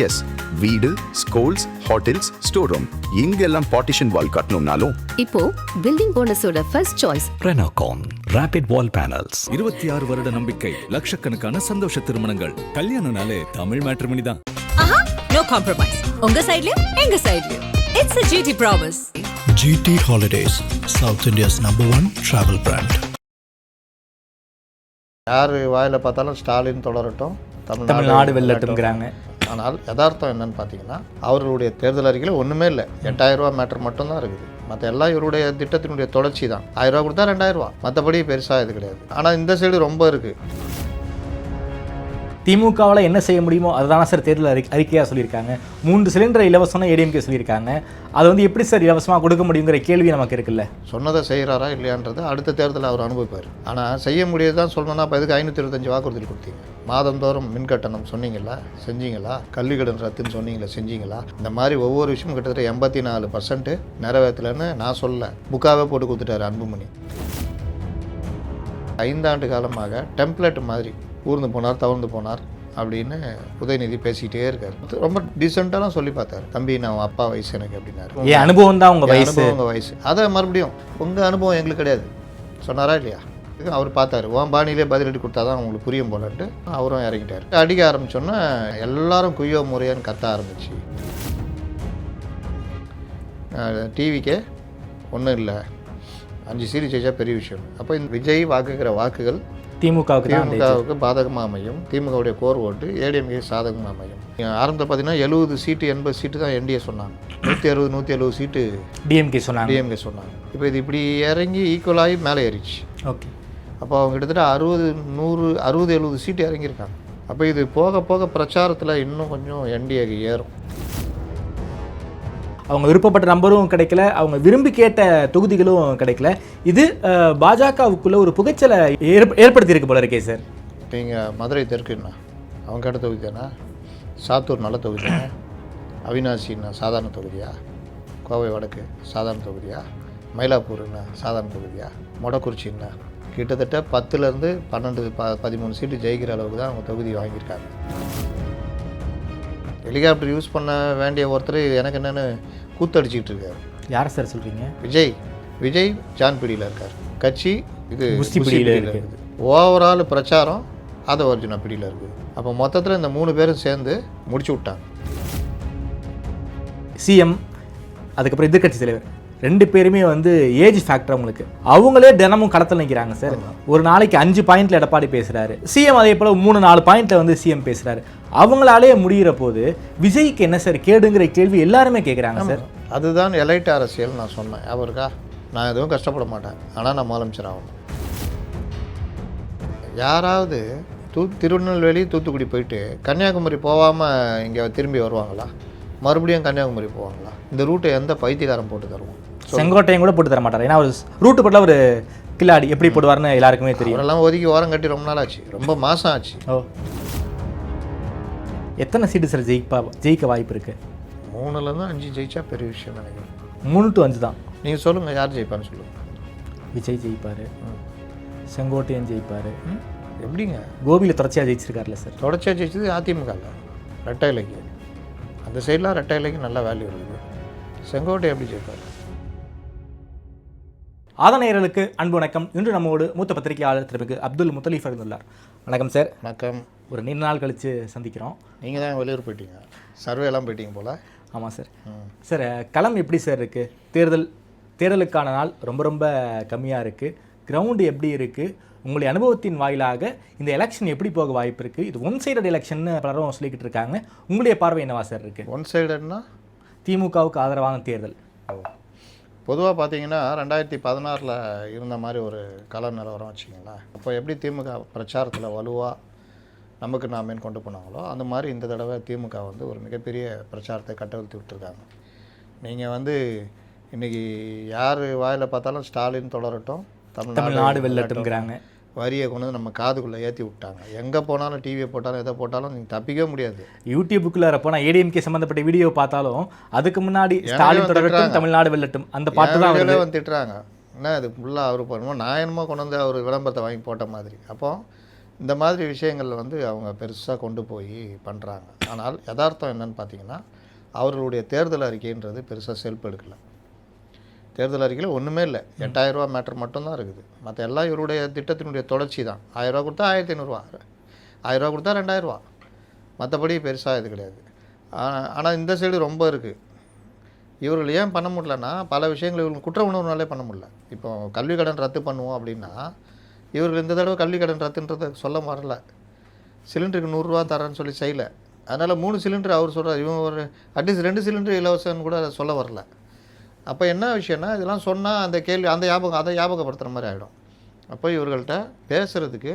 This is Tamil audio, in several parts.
எஸ், வீடு, ஸ்கூல்ஸ், ஹோட்டல்ஸ், ஸ்டோர் ரூம் இங்கெல்லாம் பார்ட்டிஷன் வால் கட்டணும்னாலும் இப்போ பில்டிங் ஓனர்ஸோட first choice Renocon Rapid Wall Panels. 26 வருட நம்பிக்கை, லட்சக்கணக்கான சந்தோஷ திருமணங்கள். கல்யாணம்னாலே தமிழ் மேட்ரிமோனி தான். No compromise. உங்க சைடுலயும் எங்க சைடுலயும். It's a GT promise. GT Holidays, South India's #1 travel brand. யார் வாயில் பார்த்தாலும் ஸ்டாலின் தொடரட்டும், தமிழ்நாடு வெல்லட்டும்ங்கிறாங்க. ஆனால் யதார்த்தம் என்னன்னு பார்த்தீங்கன்னா, அவர்களுடைய தேர்தல் அறிக்கையில் ஒன்றுமே இல்லை. 8000 ரூபா மேட்டர் மட்டும்தான் இருக்குது. மற்ற எல்லாம் இவருடைய திட்டத்தினுடைய தொடர்ச்சி தான். 1000 ரூபா கொடுத்தா 2000 ரூபா, மற்றபடி பெருசாக இது கிடையாது. ஆனால் இந்த சைடு ரொம்ப இருக்குது. திமுகவில் என்ன செய்ய முடியுமோ அதுதானே சார் தேர்தல் அறிக்கையாக சொல்லியிருக்காங்க. 3 சிலிண்டர் இலவசம்னு ஏடிஎம்கே சொல்லியிருக்காங்க. அது வந்து எப்படி சார் இலவசமாக கொடுக்க முடியுங்கிற கேள்வி நமக்கு இருக்குல்ல. சொன்னதை செய்கிறாரா இல்லையான்றது அடுத்த தேர்தலில் அவர் அனுபவிப்பார். ஆனால் செய்ய முடியதான் சொல்லணும்னா இப்போ எதுக்கு 525 வாக்குறுதி கொடுத்தீங்க? மாதந்தோறும் மின் கட்டணம் சொன்னீங்களா, செஞ்சீங்களா? கல்வி கடன் ரத்துன்னு சொன்னீங்களா, செஞ்சீங்களா? இந்த மாதிரி ஒவ்வொரு விஷயமும் கிட்டத்தட்ட 84% நிறைவேற்றலைன்னு நான் சொல்ல, புக்காவே போட்டு கொடுத்துட்டாரு அன்புமணி. 5 ஆண்டு காலமாக டெம்ப்ளேட் மாதிரி ஊர்ந்து போனார், தவழ்ந்து போனார் அப்படின்னு உதயநிதி பேசிக்கிட்டே இருக்காரு. ரொம்ப டீசெண்டாலாம் சொல்லி பார்த்தாரு. தம்பி, நான் அப்பா வயசு எனக்கு அப்படின்னாரு. என் அனுபவம் தான் உங்கள் வயசு. அனுபவம் உங்கள் வயசு. அதை மறுபடியும் உங்கள் அனுபவம் எங்களுக்கு கிடையாது சொன்னாரா இல்லையா? அவர் பார்த்தாரு, உன் பாணியிலே பதிலடி கொடுத்தா தான் உங்களுக்கு புரியும் போலன்ட்டு அவரும் இறங்கிட்டார். அடிக்க ஆரம்பிச்சோன்னா எல்லாரும் குய்யோ முறையான்னு கத்த ஆரம்பிச்சு. டிவிக்கே ஒன்றும் இல்லை, 5 சீட்டு ஜெயிச்சா பெரிய விஷயம். அப்போ இந்த விஜய் வாக்குகிற வாக்குகள் திமுகவுக்கு பாதகமாக அமையும். திமுகவுடைய கோர் ஓட்டு ஏடிஎம்கே சாதகமாக அமையும். ஆரம்பத்தில் பார்த்தீங்கன்னா 70 சீட்டு 80 சீட்டு தான் என்டிஏ சொன்னாங்க. 160 170 சீட்டு டிஎம்கே சொன்னாங்க. இப்போ இது இப்படி இறங்கி ஈக்குவலாகி மேலே ஏறிச்சு. ஓகே, அப்போ அவங்க கிட்டத்தட்ட 60-70 சீட்டு இறங்கியிருக்காங்க. அப்போ இது போக போக பிரச்சாரத்தில் இன்னும் கொஞ்சம் என்டிஏக்கு ஏறும். அவங்க விருப்பப்பட்ட நம்பரும் கிடைக்கல, அவங்க விரும்பி கேட்ட தொகுதிகளும் கிடைக்கல. இது பாஜகவுக்குள்ள ஒரு புகைச்சலை ஏற்படுத்தியிருக்கு போல இருக்கே சார். நீங்கள் மதுரை தெற்குன்னா அவங்க கேட்ட தொகுதி தானே, சாத்தூர் நல்ல தொகுதி தானே, அவினாசின்னா சாதாரண தொகுதியா, கோவை வடக்கு சாதாரண தொகுதியா, மயிலாப்பூர்னா சாதாரண தொகுதியா, மொடக்குறிச்சின்னா கிட்டத்தட்ட 10லேருந்து 12-13 சீட்டு ஜெயிக்கிற அளவுக்கு தான் அவங்க தொகுதி வாங்கியிருக்காங்க. ஹெலிகாப்டர் யூஸ் பண்ண வேண்டிய ஒருத்தர் எனக்கு என்னென்னு கூத்தடிச்சிக்கிட்டு இருக்காரு. யார் சார் சொல்கிறீங்க? விஜய் ஜான் பிடியில் இருக்கார். கட்சி இது பிடியில் இருக்குது. ஓவரால் பிரச்சாரம் அதை அர்ஜுனா பிடியில் இருக்குது. அப்போ மொத்தத்தில் இந்த 3 பேரும் சேர்ந்து முடிச்சு விட்டாங்க. சிஎம், அதுக்கப்புறம் எதிர்கட்சி தலைவர் 2 பேருமே வந்து ஏஜ் ஃபேக்டர் அவங்களுக்கு. அவங்களே தினமும் களத்தில் நிற்கிறாங்க சார். ஒரு நாளைக்கு 5 பாயிண்ட்ல எடப்பாடி பேசுகிறாரு. சிஎம் அதே போல் 3-4 பாயிண்ட்ல வந்து சிஎம் பேசுகிறாரு. அவங்களாலே முடிகிற போது விஜய்க்கு என்ன சார் கேடுங்கிற கேள்வி எல்லாருமே கேட்குறாங்க சார். அதுதான் எலைட் அரசியல் நான் சொன்னேன். அவருக்கா நான் எதுவும் கஷ்டப்பட மாட்டேன், ஆனால் நான் முதலமைச்சர் ஆகணும். யாராவது திருநெல்வேலி தூத்துக்குடி போயிட்டு கன்னியாகுமரி போகாமல் இங்கே திரும்பி வருவாங்களா? மறுபடியும் கன்னியாகுமரி போவாங்களா? இந்த ரூட்டை எந்த பைத்தியக்காரன் போட்டு தருவோம்? செங்கோட்டையும் கூட போட்டு தர மாட்டார். ஏன்னா ஒரு ரூட்டு போட்டால் ஒரு கில்லாடி எப்படி போடுவார்னு எல்லாருக்குமே தெரியும். அவரெல்லாம் ஒதுக்கி ஓரம் கட்டி ரொம்ப நாள் ஆச்சு, ரொம்ப மாதம் ஆச்சு. ஓ, எத்தனை சீட்டு சார் ஜெயிக்க வாய்ப்பு இருக்குது? 3லேருந்து 5 ஜெயிச்சா பெரிய விஷயம் நினைக்கிறேன். 3 to 5 தான். நீங்கள் சொல்லுங்கள், யார் ஜெயிப்பான்னு சொல்லுங்கள். விஜய் ஜெயிப்பார், செங்கோட்டையன் ஜெயிப்பார். எப்படிங்க? கோபியில் தொடர்ச்சியாக ஜெயிச்சிருக்காருல்ல சார். தொடர்ச்சியாக ஜெயிச்சது அதிமுகவில் ரெட்டை இலைக்கு. அந்த சைடெலாம் ரெட்டை இலைக்கு நல்ல வேல்யூ இருக்குது. செங்கோட்டை எப்படி ஜெயிப்பார்? ஆதனையர்களுக்கு அன்பு வணக்கம். இன்று நம்மோடு மூத்த பத்திரிகையாளர் திரு அப்துல் முத்தலீஃப் இருந்துள்ளார். வணக்கம் சார். வணக்கம். ஒரு நீண்ட நாள் கழித்து சந்திக்கிறோம். நீங்கள் தான் வெளியூர் போயிட்டீங்க, சர்வேலாம் போயிட்டீங்க போல். ஆமாம் சார். சார், களம் எப்படி சார் இருக்குது? தேர்தலுக்கான நாள் ரொம்ப ரொம்ப கம்மியாக இருக்குது. கிரவுண்டு எப்படி இருக்குது? உங்களுடைய அனுபவத்தின் வாயிலாக இந்த எலெக்ஷன் எப்படி போக வாய்ப்பு இருக்குது? இது ஒன் சைடட் எலெக்ஷன் பலரும் சொல்லிக்கிட்டு இருக்காங்க. உங்களுடைய பார்வை என்னவா சார் இருக்குது? ஒன் சைடட்னா திமுகவுக்கு ஆதரவான தேர்தல். பொதுவாக பார்த்தீங்கன்னா 2016 இருந்த மாதிரி ஒரு கள நிலவரம் வச்சிங்களா. அப்போ எப்படி திமுக பிரச்சாரத்தில் வலுவாக நமக்கு நாமேன்னு கொண்டு போனாங்களோ அந்த மாதிரி இந்த தடவை திமுக வந்து ஒரு மிகப்பெரிய பிரச்சாரத்தை கட்டவிழ்த்து விட்டுருக்காங்க. நீங்கள் வந்து இன்றைக்கி யார் வாயில் பார்த்தாலும் ஸ்டாலின் தொடரட்டும், தமிழ்நாடு வெல்லட்டும்ங்கிறாங்க. வரியை கொண்டு வந்து நம்ம காதுக்குள்ளே ஏற்றி விட்டாங்க. எங்கே போனாலும் டிவியை போட்டாலும் எதை போட்டாலும் நீங்கள் தப்பிக்கவே முடியாது. யூடியூபுக்குள்ளே போனால் ஏடிஎம்கே சம்மந்தப்பட்ட வீடியோ பார்த்தாலும் அதுக்கு முன்னாடி ஸ்டாலின் தொடரட்டும், தமிழ்நாடு வெல்லட்டும் அந்த பாட்டு தான் வந்து திட்டுறாங்க. என்ன இது ஃபுல்லாக அவர் பண்ணுவோம், நான் என்னமோ கொண்டு வந்து அவர் விளம்பரத்தை வாங்கி போட்ட மாதிரி. அப்போ இந்த மாதிரி விஷயங்கள் வந்து அவங்க பெருசாக கொண்டு போய் பண்ணுறாங்க. ஆனால் யதார்த்தம் என்னன்னு பார்த்தீங்கன்னா அவர்களுடைய தேர்தல் அறிக்கைன்றது பெருசாக செல்ஃப் எடுக்கலை. தேர்தல் அறிக்கையில் ஒன்றுமே இல்லை. 8000 ரூபா மேட்டர் மட்டும்தான் இருக்குது. மற்ற எல்லாம் இவருடைய திட்டத்தினுடைய தொடர்ச்சி தான். 1000 ரூபா கொடுத்தா 1500 ரூபா, 1000 ரூபா கொடுத்தா 2000 ரூபா, மற்றபடி பெருசாக இது கிடையாது. ஆனால் இந்த சைடு ரொம்ப இருக்குது. இவர்கள் ஏன் பண்ண முடியலன்னா பல விஷயங்கள் இவங்களுக்கு குற்ற உணர்வுனாலே பண்ண முடியல. இப்போ கல்வி கடன் ரத்து பண்ணுவோம் அப்படின்னா இவர்கள் இந்த தடவை கல்வி கடன் ரத்துன்றதை சொல்ல வரல. சிலிண்டருக்கு 100 ரூபா தரேன்னு சொல்லி செய்யலை. அதனால் 3 சிலிண்டர் அவர் சொல்கிறார், இவங்க ஒரு அட்லீஸ்ட் 2 சிலிண்டர் இலவசம்னு கூட சொல்ல வரல. அப்போ என்ன விஷயம்னா இதெல்லாம் சொன்னால் அந்த கேள்வி அந்த அதை ஞாபகப்படுத்துகிற மாதிரி ஆகிடும். அப்போ இவர்கள்ட்ட பேசுகிறதுக்கு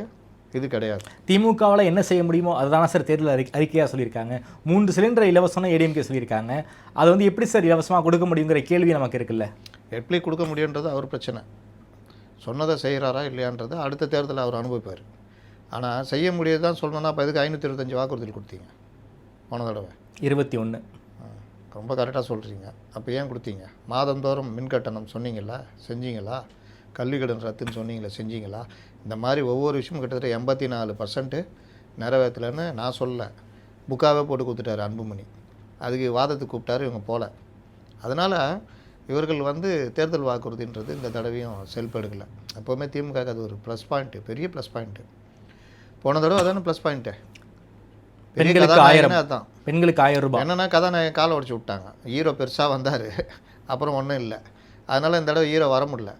இது கிடையாது. திமுகவில் என்ன செய்ய முடியுமோ அதுதானே சார் தேர்தல் அறிக்கையாக சொல்லியிருக்காங்க. 3 சிலிண்டர் இலவசம்னு ஏடிஎம்கே சொல்லியிருக்காங்க. அது வந்து எப்படி சார் இலவசமாக கொடுக்க முடியுங்கிற கேள்வி நமக்கு இருக்குல்ல. எப்படி கொடுக்க முடியுன்றது அவர் பிரச்சனை. சொன்னதை செய்கிறாரா இல்லையான்றது அடுத்த தேர்தலில் அவர் அனுபவிப்பார். ஆனால் செய்ய முடியாது தான் சொல்லணும்னா அப்போ எதுக்கு 525 வாக்குறுதிகள் கொடுத்தீங்க போன தடவை? 21. ரொம்ப கரெக்டாக சொல்கிறீங்க. அப்போ ஏன் கொடுத்தீங்க? மாதந்தோறும் மின்கட்டணம் சொன்னீங்களா, செஞ்சீங்களா? கல்வி கடன் ரத்துன்னு சொன்னீங்களா, செஞ்சீங்களா? இந்த மாதிரி ஒவ்வொரு விஷயமும் கிட்டத்தட்ட 84% நிறைவேற்றலைன்னு நான் சொல்லலை. புக்காகவே போட்டு கொடுத்துட்டாரு அன்புமணி. அதுக்கு வாதத்துக்கு கூப்பிட்டாரு, இவங்க போகல. அதனால் இவர்கள் வந்து தேர்தல் வாக்குறுதின்றது இந்த தடவையும் செல்ஃப் எடுக்கலை. எப்போவுமே திமுக அது ஒரு ப்ளஸ் பாயிண்ட்டு, பெரிய ப்ளஸ் பாயிண்ட்டு. போன தடவை அதானே ப்ளஸ் பாயிண்ட்டு. பெண்களுக்கு 1000, அதுதான் பெண்களுக்கு 1000 ரூபாய். என்னென்னா கதாநாயகன் காலை உடச்சி விட்டாங்க. ஹீரோ பெருசாக வந்தார், அப்புறம் ஒன்றும் இல்லை. அதனால் இந்த தடவை ஹீரோ வர முடியல,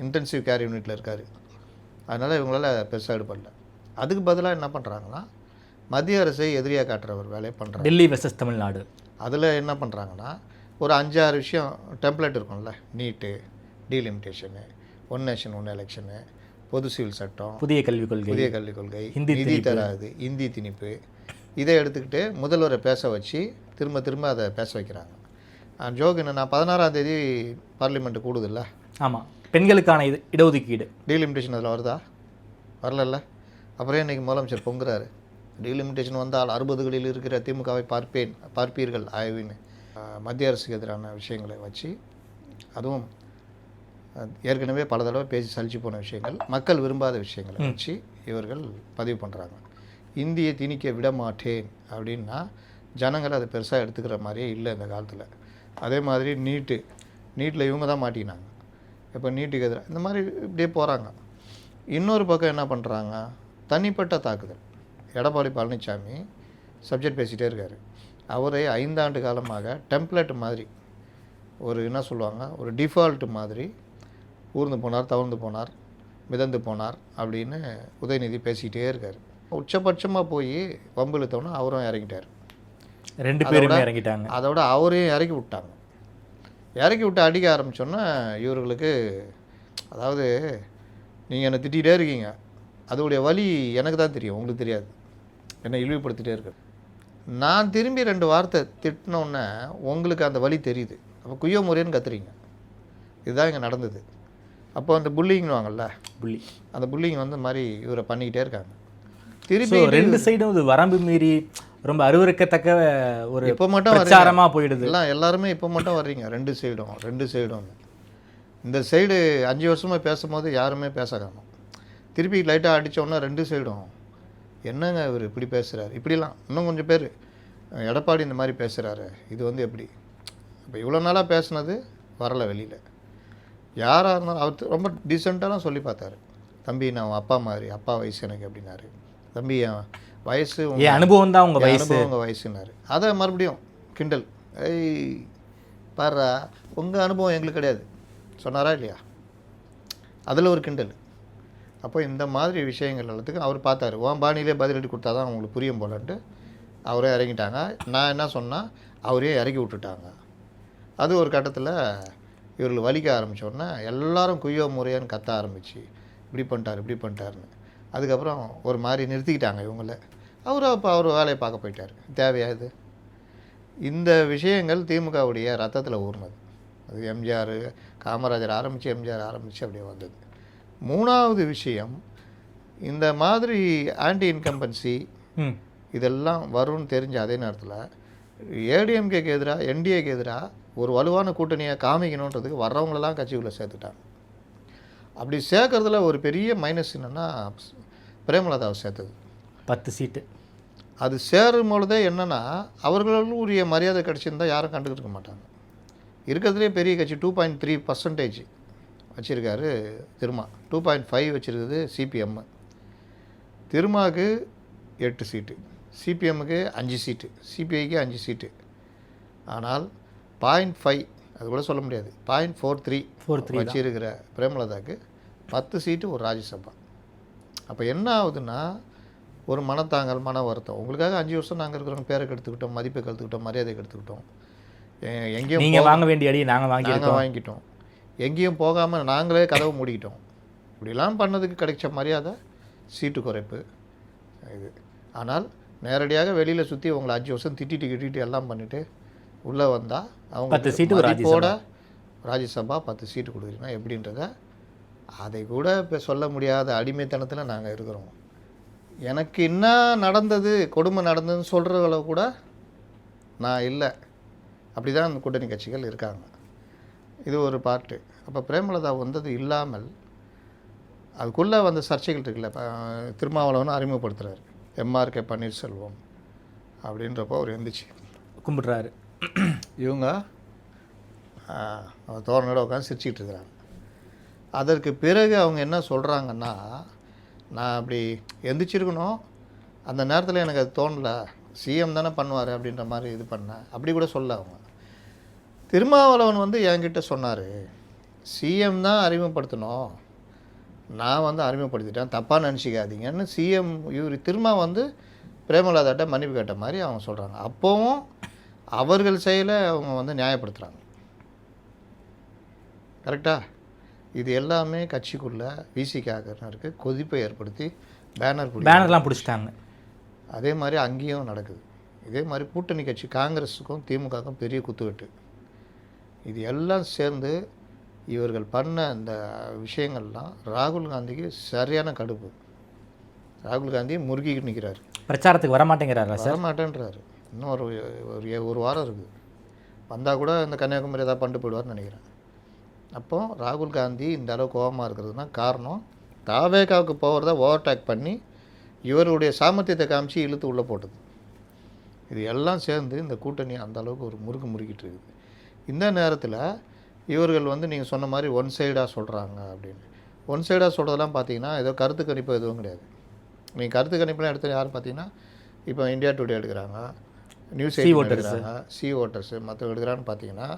இன்டென்சிவ் கேர் யூனிட்டில் இருக்கார். அதனால் இவங்களால பெருசாக எடுப்படல. அதுக்கு பதிலாக என்ன பண்ணுறாங்கன்னா மத்திய அரசை எதிரியாக காட்டுற ஒரு வேலையை பண்ணுறாங்க. டெல்லி வெர்சஸ் தமிழ்நாடு. அதில் என்ன பண்ணுறாங்கன்னா ஒரு 5-6 விஷயம் டெம்ப்ளேட் இருக்கும்ல, நீட்டு, டீலிமிட்டேஷனு, ஒன் நேஷன் ஒன் எலெக்ஷனு, பொது சிவில் சட்டம், புதிய கல்விக் கொள்கை, நிதி தராது, இந்தி திணிப்பு, இதை எடுத்துக்கிட்டு முதல்வரை பேச வச்சு திரும்ப அதை பேச வைக்கிறாங்க. ஜோக் என்னன்னா 16ஆம் தேதி பார்லிமெண்ட்டு கூடுதில்ல. ஆமாம், பெண்களுக்கான இடஒதுக்கீடு டீலிமிட்டேஷன் அதில் வருதா? வரல. அப்புறம் இன்றைக்கி முதலமைச்சர் பொங்குறாரு, டீலிமிட்டேஷன் வந்தால் 60களில் இருக்கிற திமுகவை பார்ப்பீர்கள் ஆய்வுன்னு மத்திய அரசுக்கு எதிரான விஷயங்களை வச்சு, அதுவும் ஏற்கனவே பல தடவை பேசி சலிச்சு போன விஷயங்கள், மக்கள் விரும்பாத விஷயங்களை வச்சு இவர்கள் பதிவு பண்ணுறாங்க. இந்தியை திணிக்க விட மாட்டேன் அப்படின்னா ஜனங்கள் அதை பெருசாக எடுத்துக்கிற மாதிரியே இல்லை இந்த காலத்தில். அதே மாதிரி நீட்டில் இவங்க தான் மாட்டினாங்க. இப்போ நீட்டுக்கு எதிராக இந்த மாதிரி இப்படியே போகிறாங்க. இன்னொரு பக்கம் என்ன பண்ணுறாங்க, தனிப்பட்ட தாக்குதல். எடப்பாடி பழனிசாமி சப்ஜெக்ட் பேசிகிட்டே இருக்கார். அவரே 5 ஆண்டு காலமாக டெம்ப்ளேட் மாதிரி ஒரு என்ன சொல்லுவாங்க, ஒரு டிஃபால்ட்டு மாதிரி ஊர்ந்து போனார், தவழ்ந்து போனார், மிதந்து போனார் அப்படின்னு உதயநிதி பேசிக்கிட்டே இருக்கார். உச்சபட்சமாக போய் வம்பு இழுத்தோன்னா அவரும் இறங்கிட்டார். 2 பேருமே இறங்கிட்டாங்க. அதோட அவரையும் இறக்கி விட்டாங்க. இறக்கி விட்டு அடிக்க ஆரம்பித்தோன்னா இவர்களுக்கு, அதாவது நீங்கள் என்னை திட்டிகிட்டே இருக்கீங்க, அதோடைய வலி எனக்கு தான் தெரியும், உங்களுக்கு தெரியாது. என்னை இழிவுபடுத்திகிட்டே இருக்கு. நான் திரும்பி 2 வார்த்தை திட்டினோன்னே உங்களுக்கு அந்த வலி தெரியுது. அப்போ குய்யோ முறைன்னு கத்துறீங்க. இதுதான் இங்கே நடந்தது. அப்போ அந்த புல்லிங்னு வாங்கல்ல, அந்த புல்லிங் வந்து மாதிரி இவரை பண்ணிக்கிட்டே இருக்காங்க. திருப்பி 2 சைடும் இது வரம்பு மீறி ரொம்ப அருவருக்கத்தக்க ஒரு இப்போ மட்டும் பிரச்சாரமாக போயிடுது. எல்லாருமே இப்போ மட்டும் வர்றீங்க 2 சைடும். இந்த சைடு 5 வருஷமாக பேசும்போது யாருமே பேச காணும். திருப்பி லைட்டாக அடித்தோன்னா 2 சைடும் என்னங்க இவர் இப்படி பேசுகிறாரு, இப்படிலாம் இன்னும் கொஞ்சம் பேர் எடப்பாடி இந்த மாதிரி பேசுகிறாரு, இது வந்து எப்படி? இப்போ இவ்வளோ நாளாக பேசுனது வரலை வெளியில். யாராக இருந்தாலும் அவர் ரொம்ப டீசெண்டாலாம் சொல்லி பார்த்தாரு. தம்பி நான் அப்பா மாதிரி, அப்பா வயசு எனக்கு அப்படின்னாரு. தம்பி என் வயசு அனுபவம் தான் உங்கள் வயசுன்னாரு. அதை மறுபடியும் கிண்டல், பாருடா உங்கள் அனுபவம் எங்களுக்கு கிடையாது சொன்னாரா இல்லையா? அதில் ஒரு கிண்டல். அப்போ இந்த மாதிரி விஷயங்கள் எல்லாத்துக்கும் அவர் பார்த்தாரு. உன் பாணியிலே பதிலடி கொடுத்தா தான் அவங்களுக்கு புரியும் போலன்ட்டு அவரே இறங்கிட்டாங்க. நான் என்ன சொன்னால் அவரே இறக்கி விட்டுட்டாங்க. அது ஒரு கட்டத்தில் இவர்கள் வலிக்க ஆரம்பித்தோடனே எல்லாரும் குய்யோ முறையான்னு கத்த ஆரம்பிச்சு, இப்படி பண்ணிட்டாருன்னு. அதுக்கப்புறம் ஒரு மாதிரி நிறுத்திக்கிட்டாங்க இவங்கள. அப்போ அவர் வேலையை பார்க்க போயிட்டார். தேவையாது இந்த விஷயங்கள் திமுகவுடைய ரத்தத்தில் ஊர்னது. அது எம்ஜிஆர், காமராஜர் ஆரம்பித்து எம்ஜிஆர் ஆரம்பித்து அப்படியே வந்தது. 3வது விஷயம், இந்த மாதிரி ஆன்டி இன்கம்பன்சி இதெல்லாம் வரும்னு தெரிஞ்ச அதே நேரத்தில் ஏடிஎம்கேக்கு எதிராக, என்டிஏக்கு எதிராக ஒரு வலுவான கூட்டணியை காமிக்கணுன்றதுக்கு வர்றவங்களெல்லாம் கட்சிக்குள்ளே சேர்த்துட்டாங்க. அப்படி சேர்க்கறதுல ஒரு பெரிய மைனஸ் என்னென்னா பிரேமலதாவை சேர்த்தது 10 சீட்டு. அது சேரும் பொழுதே என்னென்னா அவர்களும் உரிய மரியாதை கிடச்சிருந்தால் யாரும் கண்டுக்கிட்டு இருக்க மாட்டாங்க. இருக்கிறதுலே பெரிய கட்சி 2.3% வச்சுருக்காரு திருமா, 2.5 வச்சுருக்குது சிபிஎம். திருமாவுக்கு 8 சீட்டு, சிபிஎம்முக்கு 5 சீட்டு, சிபிஐக்கு 5 சீட்டு. ஆனால் 0.5 அது கூட சொல்ல முடியாது, 0.43 வச்சுருக்கிற பிரேமலதாவுக்கு 10 சீட்டு ஒரு ராஜ்யசபா. அப்போ என்ன ஆகுதுன்னா ஒரு மனத்தாங்கல், மன வருத்தம். உங்களுக்காக 5 வருஷம் நாங்கள் இருக்கிறவங்க பேரை கெடுத்துக்கிட்டோம், மதிப்பை கெடுத்துக்கிட்டோம், மரியாதை கெடுத்துக்கிட்டோம், எங்கேயும் நீங்கள் வாங்க வேண்டிய அடியை நாங்கள் வாங்கிட்டோம், எங்கேயும் போகாமல் நாங்களே கதவு மூடிக்கிட்டோம். இப்படிலாம் பண்ணதுக்கு கிடைச்ச மரியாதை சீட்டு குறைப்பு இது. ஆனால் நேரடியாக வெளியில் சுற்றி உங்களை 5 வருஷம் திட்டிட்டு எல்லாம் பண்ணிவிட்டு உள்ளே வந்தால் அவங்க 10 சீட்டு மதிப்போட ராஜ்யசபா 10 சீட்டு கொடுக்குறீங்கன்னா எப்படின்றத அதை கூட இப்போ சொல்ல முடியாத அடிமைத்தனத்தில் நாங்கள் இருக்கிறோம். எனக்கு என்ன நடந்தது, கொடுமை நடந்ததுன்னு சொல்கிறவங்கள கூட நான் இல்லை. அப்படி தான் அந்த கூட்டணி கட்சிகள் இருக்காங்க. இது ஒரு பார்ட்டு. அப்போ பிரேமலதா வந்தது இல்லாமல் அதுக்குள்ளே வந்த சர்ச்சைகள் இருக்குல்ல. இப்போ திருமாவளவன் அறிமுகப்படுத்துகிறார் எம்ஆர்கே பன்னீர்செல்வம் அப்படின்றப்போ அவர் எந்திரிச்சு கும்பிட்றாரு. இவங்க தோரணோட உட்காந்து சிரிச்சிக்கிட்டு இருக்கிறாங்க. அதற்கு பிறகு அவங்க என்ன சொல்கிறாங்கன்னா, நான் அப்படி எந்திரிச்சிருக்கணும், அந்த நேரத்தில் எனக்கு அது தோணலை, சிஎம் தானே பண்ணுவார் அப்படின்ற மாதிரி இது பண்ணேன், அப்படி கூட சொல்ல. அவங்க திருமாவளவன் வந்து என்கிட்ட சொன்னார், சிஎம் தான் அறிமுகப்படுத்தணும், நான் வந்து அறிமுகப்படுத்திட்டேன், தப்பாக நினச்சிக்காதீங்கன்னு சிஎம் இவர் திருமா வந்து பிரேமலதாட்ட மன்னிப்பு கேட்ட மாதிரி அவங்க சொல்கிறாங்க. அப்போவும் அவர்கள் செயலை அவங்க வந்து நியாயப்படுத்துகிறாங்க. கரெக்டாக இது எல்லாமே கட்சிக்குள்ளே விசிகாரருக்கு கொதிப்பை ஏற்படுத்தி பேனர்லாம் பிடிச்சிட்டாங்க. அதே மாதிரி அங்கேயும் நடக்குது. இதே மாதிரி கூட்டணி கட்சி காங்கிரஸுக்கும் திமுகவுக்கும் பெரிய குத்துவெட்டு. இது எல்லாம் சேர்ந்து இவர்கள் பண்ண இந்த விஷயங்கள்லாம் ராகுல் காந்திக்கு சரியான கடுப்பு. ராகுல் காந்தி முறுக்கிட்டு நிற்கிறார், பிரச்சாரத்துக்கு வரமாட்டேங்கிறாரா சார்? வரமாட்டேன்றாரு. இன்னும் ஒரு வாரம் இருக்குது, வந்தால் கூட இந்த கன்னியாகுமரி ஏதாவது பண்ணிட்டு போயிடுவார்னு நினைக்கிறேன். அப்போது ராகுல் காந்தி இந்த அளவு கோபமாக இருக்கிறதுனா காரணம் தாவேகாவுக்கு போகிறத ஓவர்டேக் பண்ணி இவருடைய சாமர்த்தியத்தை காமிச்சு இழுத்து உள்ளே போட்டது. இது எல்லாம் சேர்ந்து இந்த கூட்டணி அந்த அளவுக்கு ஒரு முறுக்கிட்டு இருக்குது. இந்த நேரத்தில் இவர்கள் வந்து நீங்கள் சொன்ன மாதிரி ஒன் சைடாக சொல்கிறாங்க அப்படின்னு. ஒன் சைடாக சொல்கிறதெல்லாம் பார்த்தீங்கன்னா ஏதோ கருத்து கணிப்பு எதுவும் கிடையாது. நீங்கள் கருத்து கணிப்புலாம் எடுத்து யாரும் பார்த்தீங்கன்னா இப்போ இந்தியா டுடே எடுக்கிறாங்க, நியூஸ் எடுக்கிறாங்க, சி ஓட்டர்ஸு மற்ற எடுக்கிறான்னு பார்த்தீங்கன்னா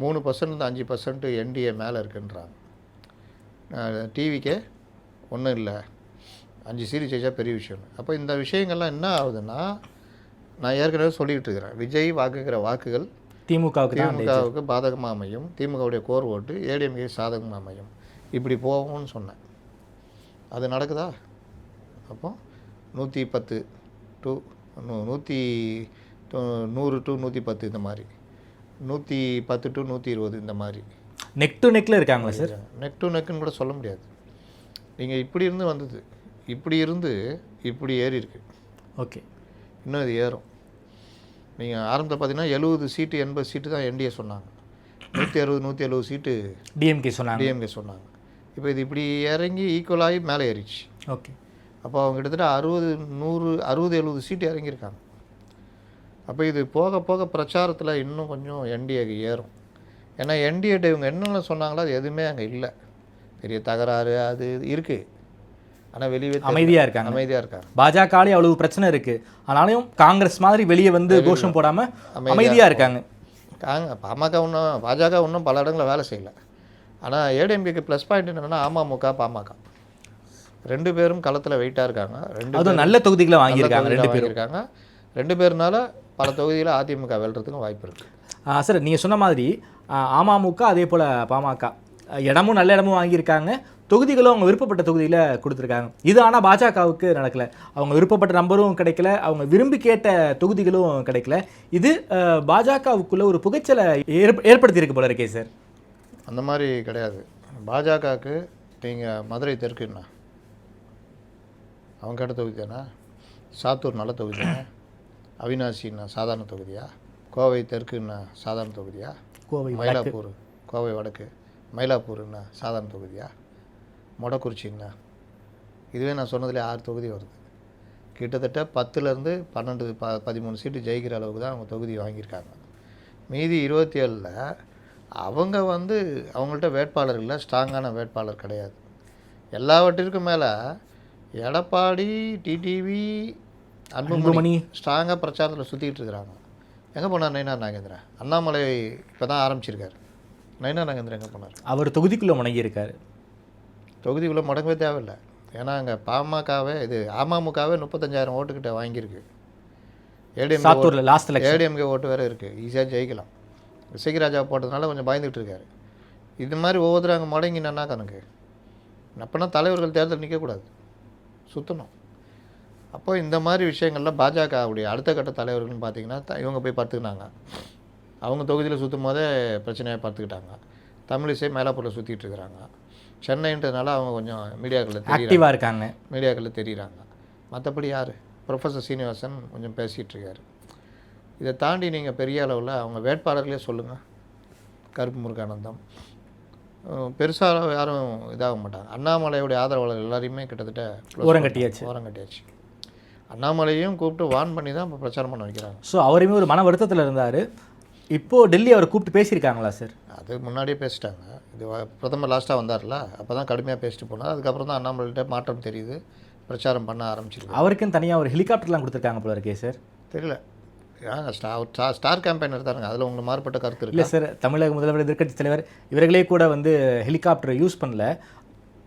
3% 5% என்டிஏ மேலே இருக்குன்றாங்க. டிவிக்கே ஒன்றும் இல்லை, 5 சீட்டு ஜெயிச்சா பெரிய விஷயம். அப்போ இந்த விஷயங்கள்லாம் என்ன ஆகுதுன்னா, நான் ஏற்கனவே சொல்லிக்கிட்டு இருக்கிறேன், விஜய் வாக்குகிற வாக்குகள் திமுகவுக்கு பாதகமாக அமையும், திமுகவுடைய கோர் ஓட்டு ஏடிஎம்கே சாதகமாக அமையும், இப்படி போகும்னு சொன்னேன். அது நடக்குதா? அப்போ 110 to 100 to 110 இந்த மாதிரி, 110 to 120 இந்த மாதிரி நெக் டு நெக்கில் இருக்காங்களா சார்? நெக் டு நெக்குன்னு கூட சொல்ல முடியாது. நீங்கள் இப்படி இருந்து வந்தது, இப்படி இருந்து இப்படி ஏறி இருக்கு. ஓகே, இன்னும் இது ஏறும். நீங்கள் ஆரம்பத்தில் பார்த்தீங்கன்னா 70 சீட்டு 80 சீட்டு தான் என்டிஏ சொன்னாங்க, 160 சீட்டு டிஎம்கே சொன்னாங்க. இப்போ இது இப்படி இறங்கி ஈக்குவலாகி மேலே ஏறிச்சு. ஓகே, அப்போ அவங்க கிட்டத்தட்ட 60-70 சீட்டு இறங்கியிருக்காங்க. அப்போ இது போக போக பிரச்சாரத்தில் இன்னும் கொஞ்சம் என்டிஏக்கு ஏறும். ஏன்னா என்டிஏட்ட இவங்க என்னென்ன சொன்னாங்களோ அது எதுவுமே அங்கே இல்லை. பெரிய தகராறு அது இருக்குது, ஆனால் வெளியே அமைதியாக இருக்காங்க. பாஜகவிலே அவ்வளவு பிரச்சனை இருக்குது, ஆனாலும் காங்கிரஸ் மாதிரி வெளியே வந்து கோஷம் போடாமல் அமைதியாக இருக்காங்க. பாஜக இன்னும் பல இடங்களில் வேலை செய்யலை. ஆனால் ஏடிஎம்கேக்கு ப்ளஸ் பாயிண்ட் என்னென்னா பாமக 2 பேரும் களத்தில் வெயிட்டாக இருக்காங்க. நல்ல தொகுதிகளை வாங்கியிருக்காங்க. 2 பேர்னால பல தொகுதியில் அதிமுக வெல்றதுக்கும் வாய்ப்பு இருக்குது. சார் நீங்கள் சொன்ன மாதிரி அமமுக அதே போல் பாமக இடமும் நல்ல இடமும் வாங்கியிருக்காங்க, தொகுதிகளும் அவங்க விருப்பப்பட்ட தொகுதியில் கொடுத்துருக்காங்க. இது ஆனால் பாஜகவுக்கு நடக்கலை. அவங்க விருப்பப்பட்ட நம்பரும் கிடைக்கல, அவங்க விரும்பி கேட்ட தொகுதிகளும் கிடைக்கல. இது பாஜகவுக்குள்ள ஒரு புகைச்சலை ஏற்படுத்தியிருக்கு போல இருக்கே சார். அந்த மாதிரி கிடையாது. பாஜகவுக்கு நீங்கள் மதுரை தெற்குன்னா அவங்க கேட்ட தொகுதி தானே, சாத்தூர் நல்ல தொகுதி தானே, அவினாசின்னா சாதாரண தொகுதியா, கோவை தெற்குன்னா சாதாரண தொகுதியா, மயிலாப்பூர் கோவை வடக்கு மயிலாப்பூர்னா சாதாரண தொகுதியா, மொடக்குறிச்சின்னா இதுவே நான் சொன்னதுலேயே 6 தொகுதி வருது. கிட்டத்தட்ட 10லேருந்து 12 13 சீட்டு ஜெயிக்கிற அளவுக்கு தான் அவங்க தொகுதி வாங்கியிருக்காங்க. மீதி 27ல் அவங்க வந்து அவங்கள்ட்ட வேட்பாளர் இல்லை, ஸ்ட்ராங்கான வேட்பாளர் கிடையாது. எல்லாவற்றிற்கும் மேலே எடப்பாடி, டிடிவி, அன்புமணி ஸ்ட்ராங்காக பிரச்சாரத்தில் சுற்றிக்கிட்டு இருக்கிறாங்க. எங்கே போனார் நயினார் நாகேந்திரன்? அண்ணாமலை இப்போ தான் ஆரம்பிச்சிருக்காரு. நயினார் நாகேந்திரன் எங்கே போனார்? அவர் தொகுதிக்குள்ளே முடங்கியிருக்காரு. தொகுதிக்குள்ளே முடங்கவே தேவையில்லை. ஏன்னா அங்கே பாமகவே அமமுகவே 35,000 ஓட்டுக்கிட்ட வாங்கியிருக்கு. ஏடிஎம்கே ஓட்டு வேறு இருக்குது, ஈஸியாக ஜெயிக்கலாம். விசைகராஜா போட்டதுனால கொஞ்சம் பயந்துகிட்டு இருக்காரு. இது மாதிரி ஒவ்வொருத்தரும் அங்கே முடங்கினா கணக்கு அப்போனா தலைவர்கள் தேர்தல் நிற்கக்கூடாது, சுற்றணும். அப்போ இந்த மாதிரி விஷயங்கள்லாம் பாஜகவுடைய அடுத்த கட்ட தலைவர்கள்னு பார்த்தீங்கன்னா இவங்க போய் பார்த்துக்கினாங்க. அவங்க தொகுதியில் சுற்றும் போதே பிரச்சனையாக பார்த்துக்கிட்டாங்க. தமிழிசை மேலாப்பூரில் சுற்றிட்டு இருக்கிறாங்க. சென்னைன்றதுனால அவங்க கொஞ்சம் மீடியாக்களில் தெரியுறாங்க. மற்றபடி யார்? ப்ரொஃபஸர் சீனிவாசன் கொஞ்சம் பேசிகிட்டு இருக்காரு. இதை தாண்டி நீங்கள் பெரிய அளவில் அவங்க வேட்பாளர்களே சொல்லுங்கள். கருப்பு முருகானந்தம் பெருசாக யாரும் இதாக மாட்டாங்க. அண்ணாமலையுடைய ஆதரவாளர் எல்லாரையுமே கிட்டத்தட்ட ஓரங்கட்டியாச்சு. அண்ணாமலையும் கூப்பிட்டு வான் பண்ணி தான் இப்போ பிரச்சாரம் பண்ண வைக்கிறாங்க. ஸோ அவரையுமே ஒரு மன வருத்தத்தில் இருந்தார். இப்போது டெல்லி அவரை கூப்பிட்டு பேசியிருக்காங்களா சார்? அது முன்னாடியே பேசிட்டாங்க. இது பிரதமர் லாஸ்ட்டாக வந்தார்ல, அப்போ தான் கடுமையாக பேசிட்டு போனார். அதுக்கப்புறம் தான் அண்ணாமலைகிட்ட மாற்றம் தெரியுது, பிரச்சாரம் பண்ண ஆரம்பிச்சிருக்கு. அவருக்குன்னு தனியாக ஒரு ஹெலிகாப்டர்லாம் கொடுத்துருக்காங்க போல இருக்கே சார். தெரியல, ஸ்டார் கேம்பெயின் எடுத்தாருங்க. அதில் உங்களுக்கு மாறுபட்ட கருத்து இல்லை சார். தமிழக முதல்வர், எதிர்க்கட்சி தலைவர் இவர்களே கூட வந்து ஹெலிகாப்டரை யூஸ் பண்ணல,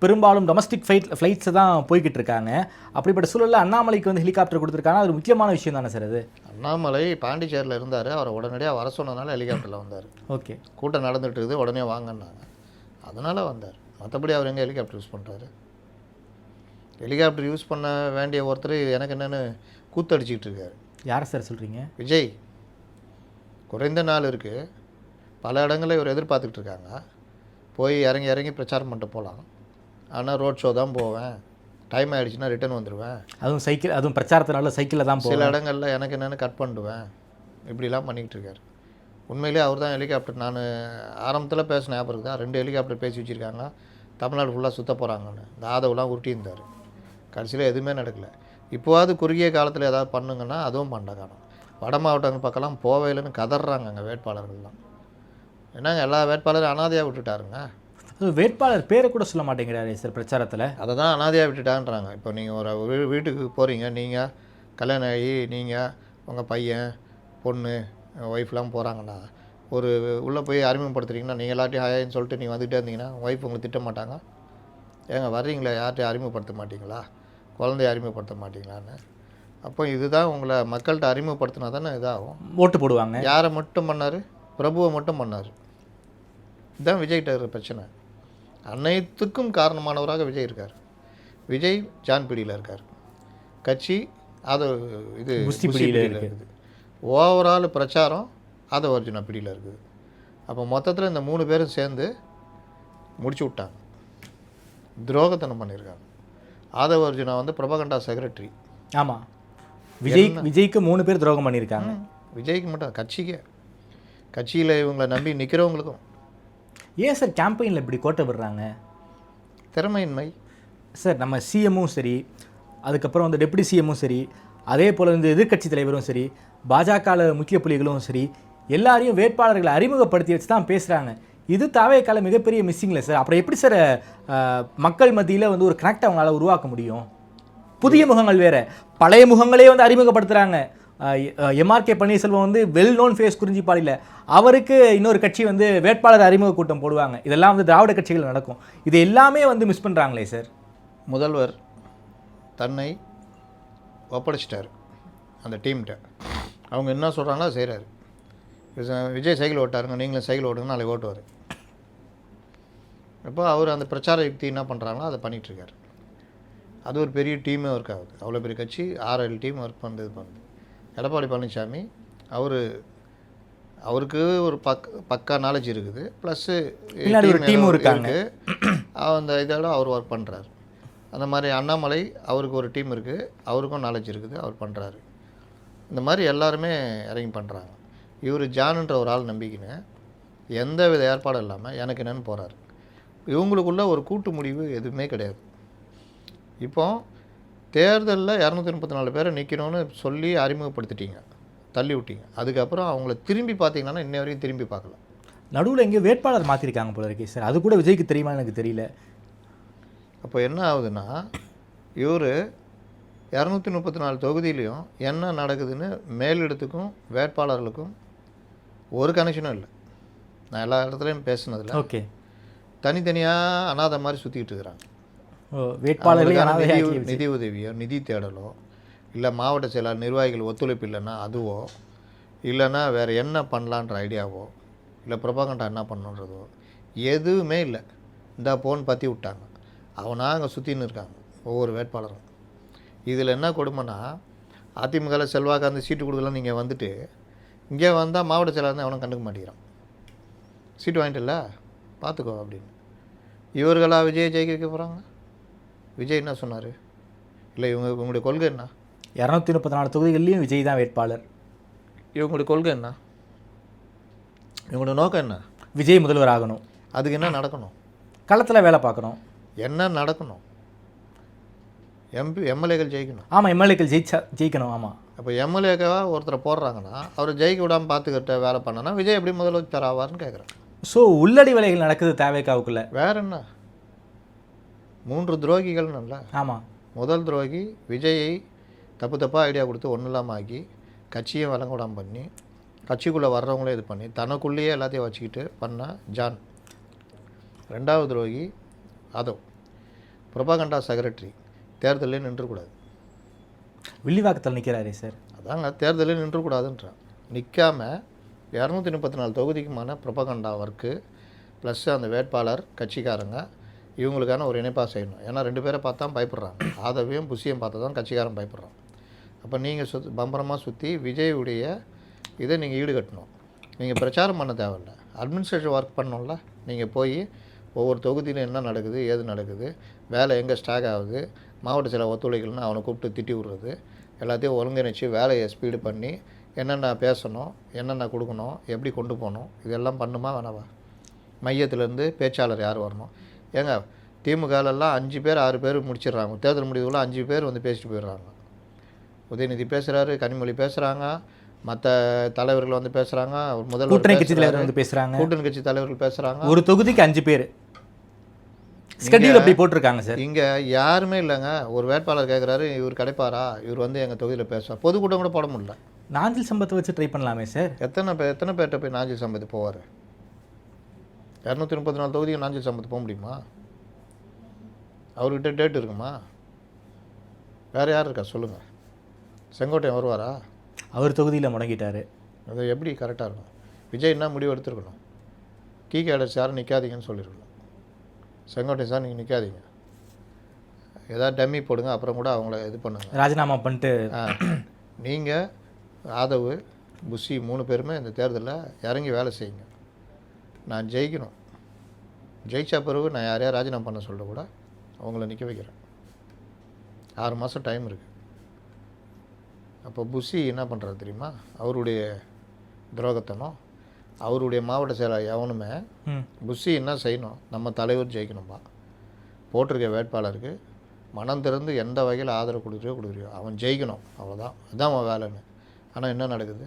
பெரும்பாலும் டொமஸ்டிக் ஃப்ளைட்ஸை தான் போய்கிட்டு இருக்காங்க. அப்படிப்பட்ட சூழலில் அண்ணாமலைக்கு வந்து ஹெலிகாப்டர் கொடுத்துருக்காங்க. அது ஒரு முக்கியமான விஷயம் தானே சார் அது? அண்ணாமலை பாண்டிச்சேரியில் இருந்தார், அவரை உடனடியாக வர சொன்னதுனால ஹெலிகாப்டரில் வந்தார். ஓகே, கூட்டம் நடந்துட்டு இருக்குது, உடனே வாங்கினாங்க, அதனால் வந்தார். மற்றபடி அவர் எங்கே ஹெலிகாப்டர் யூஸ் பண்ணுறாரு? ஹெலிகாப்டர் யூஸ் பண்ண வேண்டிய ஒருத்தர் எனக்கு என்னென்னு கூத்தடிச்சிக்கிட்டு இருக்காரு. யாரை சார் சொல்கிறீங்க? விஜய். குறைந்த நாள் இருக்குது, பல இடங்களில் இவர் எதிர்பார்த்துக்கிட்டு இருக்காங்க. போய் இறங்கி பிரச்சாரம் பண்ணிட்டு போகலாம். ஆனால் ரோட் ஷோ தான் போவேன், டைம் ஆகிடுச்சுன்னா ரிட்டர்ன் வந்துடுவேன், அதுவும் பிரச்சாரத்தினால சைக்கிளில் தான் போவேன், சில இடங்களில் எனக்கு என்னென்னு கட் பண்ணிடுவேன், இப்படிலாம் பண்ணிக்கிட்டு இருக்காரு. உண்மையிலே அவர் தான் ஹெலிகாப்டர். நான் ஆரம்பத்தில் பேசின ஞாபகம் தான், 2 ஹெலிகாப்டர் பேசி வச்சுருக்காங்க, தமிழ்நாடு ஃபுல்லாக சுற்ற போகிறாங்கன்னு. இந்த ஆதவெலாம் உருட்டியிருந்தார். கடைசியில் எதுவுமே நடக்கலை. இப்போவாது குறுகிய காலத்தில் ஏதாவது பண்ணுங்கன்னா அதுவும் பண்ண காணும். வட மாவட்டங்கள் பக்கம்லாம் போவையிலன்னு கதறாங்க அங்கே வேட்பாளர்கள்லாம். என்னங்க எல்லா வேட்பாளரும் அனாதையாக விட்டுட்டாருங்க. வேட்பாளர் பேரை கூட சொல்ல மாட்டேங்கிறாரு சார் பிரச்சாரத்தில். அதை தான் அனாதையாக விட்டுட்டான்றாங்க. இப்போ நீங்கள் ஒரு வீட்டுக்கு போகிறீங்க, நீங்கள் கல்யாணம் ஆகி நீங்கள் உங்கள் பையன் பொண்ணு ஒய்ஃப்லாம் போகிறாங்கன்னா ஒரு உள்ளே போய் அறிமுகப்படுத்துறீங்கன்னா நீங்கள் எல்லாத்தையும் ஹாயின்னு சொல்லிட்டு நீங்கள் வந்துகிட்டே இருந்தீங்கன்னா ஒய்ஃப் உங்களை திட்ட மாட்டாங்க? ஏங்க வர்றீங்களா, யார்கிட்டையும் அறிமுகப்படுத்த மாட்டிங்களா, குழந்தைய அறிமுகப்படுத்த மாட்டிங்களான்னு? அப்போ இதுதான் உங்களை மக்கள்கிட்ட அறிமுகப்படுத்தினா தானே இதாகும், ஓட்டு போடுவாங்க. யாரை மட்டும் பண்ணார்? பிரபுவை மட்டும் பண்ணார். இதுதான் விஜய்கிட்ட இருக்கிற பிரச்சனை. அனைத்துக்கும் காரணமானவராக விஜய் இருக்கார். விஜய் ஜான் பிடியில் இருக்கார், கட்சி அது இது பிடியில் இருக்குது, ஓவரால் பிரச்சாரம் ஆதவ அர்ஜுனா பிடியில் இருக்குது. அப்போ மொத்தத்தில் இந்த 3 பேரும் சேர்ந்து முடிச்சு விட்டாங்க, துரோகத்தனம் பண்ணியிருக்காங்க. ஆதவ அர்ஜுனா வந்து பிரபகண்டா செக்ரட்டரி. ஆமாம், விஜய்க்கு 3 பேர் துரோகம் பண்ணியிருக்காங்க. விஜய்க்கு மட்டும், கட்சியில் இவங்களை நம்பி நிற்கிறவங்களுக்கும். ஏன் சார் கேம்பெயினில் இப்படி கோட்டை விடுறாங்க? திறமையின்மை சார். நம்ம சிஎம்மும் சரி, அதுக்கப்புறம் வந்து டெப்டி சிஎம்மும் சரி, அதே போல் வந்து எதிர்க்கட்சி தலைவரும் சரி, பாஜகவில் முக்கிய புள்ளிகளும் சரி, எல்லாரையும் வேட்பாளர்களை அறிமுகப்படுத்தி வச்சு தான் பேசுகிறாங்க. இது தாவேக்கால மிகப்பெரிய மிஸ்ஸிங்கில் சார். அப்புறம் எப்படி சார் மக்கள் மத்தியில் வந்து ஒரு கனெக்ட் அவங்களால உருவாக்க முடியும்? புதிய முகங்கள் வேறு, பழைய முகங்களே வந்து அறிமுகப்படுத்துகிறாங்க. எம்ஆர்கே பன்னீர்செல்வம் வந்து வெல் நோன் ஃபேஸ் குறிஞ்சிப்பாடியில், அவருக்கு இன்னொரு கட்சி வந்து வேட்பாளர் அறிமுக கூட்டம் போடுவாங்க. இதெல்லாம் வந்து திராவிட கட்சிகள் நடக்கும். இது எல்லாமே வந்து மிஸ் பண்ணுறாங்களே சார். முதல்வர் தன்னை ஒப்படைச்சிட்டார் அந்த டீம்கிட்ட. அவங்க என்ன சொல்கிறாங்களோ செய்கிறாரு. விஜய் சைக்கிள் ஓட்டாருங்க, நீங்களும் சைக்கிள் ஓட்டுங்க, நாளைக்கு ஓட்டுவார். இப்போ அவர் அந்த பிரச்சார யுக்தி என்ன பண்ணுறாங்களோ அதை பண்ணிகிட்ருக்காரு. அது ஒரு பெரிய டீமே ஒர்க் ஆகுது. அவ்வளோ பெரிய கட்சி 6-7 டீம் ஒர்க் பண்ணுது. எடப்பாடி பழனிசாமி அவருக்கு ஒரு பக்கா நாலேஜ் இருக்குது, ப்ளஸ்ஸு டீமும் இருக்காங்க. அந்த இதோட அவர் ஒர்க் பண்ணுறாரு. அந்த மாதிரி அண்ணாமலை அவருக்கு ஒரு டீம் இருக்குது, அவருக்கும் நாலேஜ் இருக்குது, அவர் பண்ணுறாரு. இந்த மாதிரி எல்லாருமே இறங்கி பண்ணுறாங்க. இவர் ஜானுன்ற ஒரு ஆள் நம்பிக்கின்னு எந்த வித ஏற்பாடும் இல்லாமல் எனக்கு என்னென்னு போகிறாரு. இவங்களுக்குள்ள ஒரு கூட்டு முடிவு எதுவுமே கிடையாது. இப்போ தேர்தலில் 234 பேரை நிற்கணும்னு சொல்லி அறிமுகப்படுத்திட்டீங்க, தள்ளி விட்டீங்க. அதுக்கப்புறம் அவங்கள திரும்பி பார்த்தீங்கன்னா இன்ன வரைக்கும் திரும்பி பார்க்கல. நடுவில் எங்கேயோ வேட்பாளர் மாற்றிருக்காங்க போல இருக்கே சார், அது கூட விஜய்க்கு தெரியுமா எனக்கு தெரியல. அப்போ என்ன ஆகுதுன்னா, இவர் 234 தொகுதியிலையும் என்ன நடக்குதுன்னு மேலிடத்துக்கும் வேட்பாளர்களுக்கும் ஒரு கனெக்ஷனும் இல்லை. நான் எல்லா இடத்துலையும் பேசுனதில்ல. ஓகே, தனித்தனியாக அனாதை மாதிரி சுற்றிக்கிட்டு இருக்கிறாங்க. வேட்பாளர்களே நிதி உதவியோ நிதி தேடலோ இல்லை மாவட்ட செயலாளர் நிர்வாகிகள் ஒத்துழைப்பு இல்லைன்னா அதுவோ, இல்லைன்னா வேறு என்ன பண்ணலான்ற ஐடியாவோ, இல்லை ப்ரொபகண்டா என்ன பண்ணணுன்றதோ எதுவுமே இல்லை. இந்த போன்னு பற்றி விட்டாங்க, அவனாக அங்கே சுற்றின்னு இருக்காங்க ஒவ்வொரு வேட்பாளரும். இதில் என்ன கொடுமைன்னா, அதிமுகவில் செல்வாக்கு அந்த சீட்டு கொடுக்கலாம், நீங்கள் வந்துட்டு இங்கே வந்தால் மாவட்ட செயலாளர் அவனும் கண்டுக்க மாட்டேங்கிறான். சீட்டு வாங்கிட்டு பார்த்துக்கோ அப்படின்னு. இவர்களா விஜய் ஜெயிக்க வைக்க போகிறாங்க? விஜய் என்ன சொன்னார்? இல்லை இவங்களுடைய கொள்கை என்ன? 234 தொகுதிகள்லையும் விஜய் தான் வேட்பாளர். இவங்களுடைய கொள்கை என்ன? இவங்களுடைய நோக்கம் என்ன? விஜய் முதல்வர் ஆகணும். அதுக்கு என்ன நடக்கணும்? களத்தில் வேலை பார்க்கணும். என்ன நடக்கணும்? எம்எல்ஏக்கள் ஜெயிக்கணும். ஆமாம், எம்எல்ஏக்கள் ஜெயிக்கணும். ஆமாம். அப்போ எம்எல்ஏக்காக ஒருத்தரை போடுறாங்கன்னா அவரை ஜெயிக்க விடாமல் பார்த்துக்கிட்ட வேலை பண்ணனா விஜய் எப்படி முதலமைச்சர் ஆவார்னு கேட்குறேன். ஸோ உள்ளடி வேலைகள் நடக்குது தேவைக்காவுக்குள்ள. வேற என்ன? 3 துரோகிகள்னுல்ல. ஆமாம். முதல் துரோகி விஜயை தப்பாக ஐடியா கொடுத்து ஒன்றும் இல்லாமல் ஆக்கி கட்சியை வழங்கூடாமல் பண்ணி கட்சிக்குள்ளே வர்றவங்களே இது பண்ணி தனக்குள்ளேயே எல்லாத்தையும் வச்சுக்கிட்டு பண்ண ஜான். 2வது துரோகி அதோ ப்ரொபகண்டா செக்ரட்டரி. தேர்தலே நின்றக்கூடாது. வில்லிவாக்கத்தில் நிற்கிறாரே சார். அதாங்க தேர்தலே நின்றக்கூடாதுன்றான். நிற்காம 234 தொகுதிக்குமான ப்ரொபகண்டா ஒர்க்கு ப்ளஸ் அந்த வேட்பாளர் கட்சிக்காரங்க இவங்களுக்கான ஒரு இணைப்பாக செய்யணும். ஏன்னா 2 பேரை பார்த்தா பயப்படுறாங்க. ஆதவையும் புசியும் பார்த்தா தான் கட்சிக்காரன் பயப்படுறான். அப்போ நீங்கள் பம்பரமாக சுற்றி விஜயுடைய இதை நீங்கள் ஈடுகட்டணும். நீங்கள் பிரச்சாரம் பண்ண தேவையில்ல, அட்மினிஸ்ட்ரேட்டிவ் ஒர்க் பண்ணணும்ல. நீங்கள் போய் ஒவ்வொரு தொகுதியிலும் என்ன நடக்குது, ஏது நடக்குது, வேலை எங்கே ஸ்டாக் ஆகுது, மாவட்ட சில ஒத்துழைக்கல்னு அவனை கூப்பிட்டு திட்டி விடுறது, எல்லாத்தையும் ஒருங்கிணைச்சி வேலையை ஸ்பீடு பண்ணி என்னென்ன பேசணும், என்னென்ன கொடுக்கணும், எப்படி கொண்டு போகணும், இதெல்லாம் பண்ணுமா வேணாவா? மையத்திலேருந்து பேச்சாளர் யார் வரணும்? ஏங்க திமுகலெல்லாம் 5 பேர் 6 பேர் முடிச்சிடுறாங்க. தேர்தல் முடிவுக்குள்ள 5 பேர் வந்து பேசிட்டு போயிடுறாங்க. உதயநிதி பேசுகிறாரு, கனிமொழி பேசுகிறாங்க, மற்ற தலைவர்கள் வந்து பேசுகிறாங்க, முதல்வர் கூட்டணி கட்சி தலைவர் வந்து பேசுகிறாங்க, கூட்டணி கட்சி தலைவர்கள் பேசுகிறாங்க. ஒரு தொகுதிக்கு 5 பேர் ஸ்கெட்யூல் அப்படி போட்டிருக்காங்க சார். இங்கே யாருமே இல்லைங்க. ஒரு வேட்பாளர் கேட்குறாரு, இவர் கிடைப்பாரா, இவர் வந்து எங்கள் தொகுதியில் பேசுவார். பொதுக்கூட்டம் கூட போட முடியல. நாஞ்சில் சம்பத்தை வச்சு ட்ரை பண்ணலாமே சார். எத்தனை பேர்கிட்ட போய் நாஞ்சில் சம்பத்து போவார்? 234 தொகுதிக்கு நாஞ்சில் சம்பத்து போக முடியுமா? அவர்கிட்ட டேட் இருக்குமா? வேறு யார் இருக்கா சொல்லுங்கள்? செங்கோட்டையன் வருவாரா? அவர் தொகுதியில் முடங்கிட்டார். அது எப்படி கரெக்டாக இருக்கும்? விஜய் என்ன முடிவு எடுத்துருக்கணும்? கீ கேடர்ஸ் யாரும் நிற்காதீங்கன்னு சொல்லியிருக்கணும். செங்கோட்டையன் சார் நீங்கள் நிற்காதீங்க, ஏதாவது டம்மி போடுங்க, அப்புறம் கூட அவங்கள இது பண்ணுங்க, ராஜினாமா பண்ணிட்டு. நீங்கள் ஆதவு புஷி 3 பேருமே இந்த தேர்தலில் இறங்கி வேலை செய்யுங்க. நான் ஜெயிக்கணும், ஜெயிச்சா பிறகு நான் யாரையா ராஜினாமா பண்ண சொல்ல கூட அவங்கள நிற்க வைக்கிறேன். 6 மாதம் டைம் இருக்குது. அப்போ புஷி என்ன பண்ணுறாரு தெரியுமா? அவருடைய துரோகத்தனம், அவருடைய மாவட்ட செயலாளர் எவனுமே புஷி என்ன செய்யணும்? நம்ம தலைவர் ஜெயிக்கணும்பா, போட்டிருக்க வேட்பாளருக்கு மனம் திறந்து எந்த வகையில் ஆதரவு கொடுக்குறியோ அவன் ஜெயிக்கணும், அவ்வளோதான், அதுதான் அவன் வேலைன்னு. ஆனால் என்ன நடக்குது?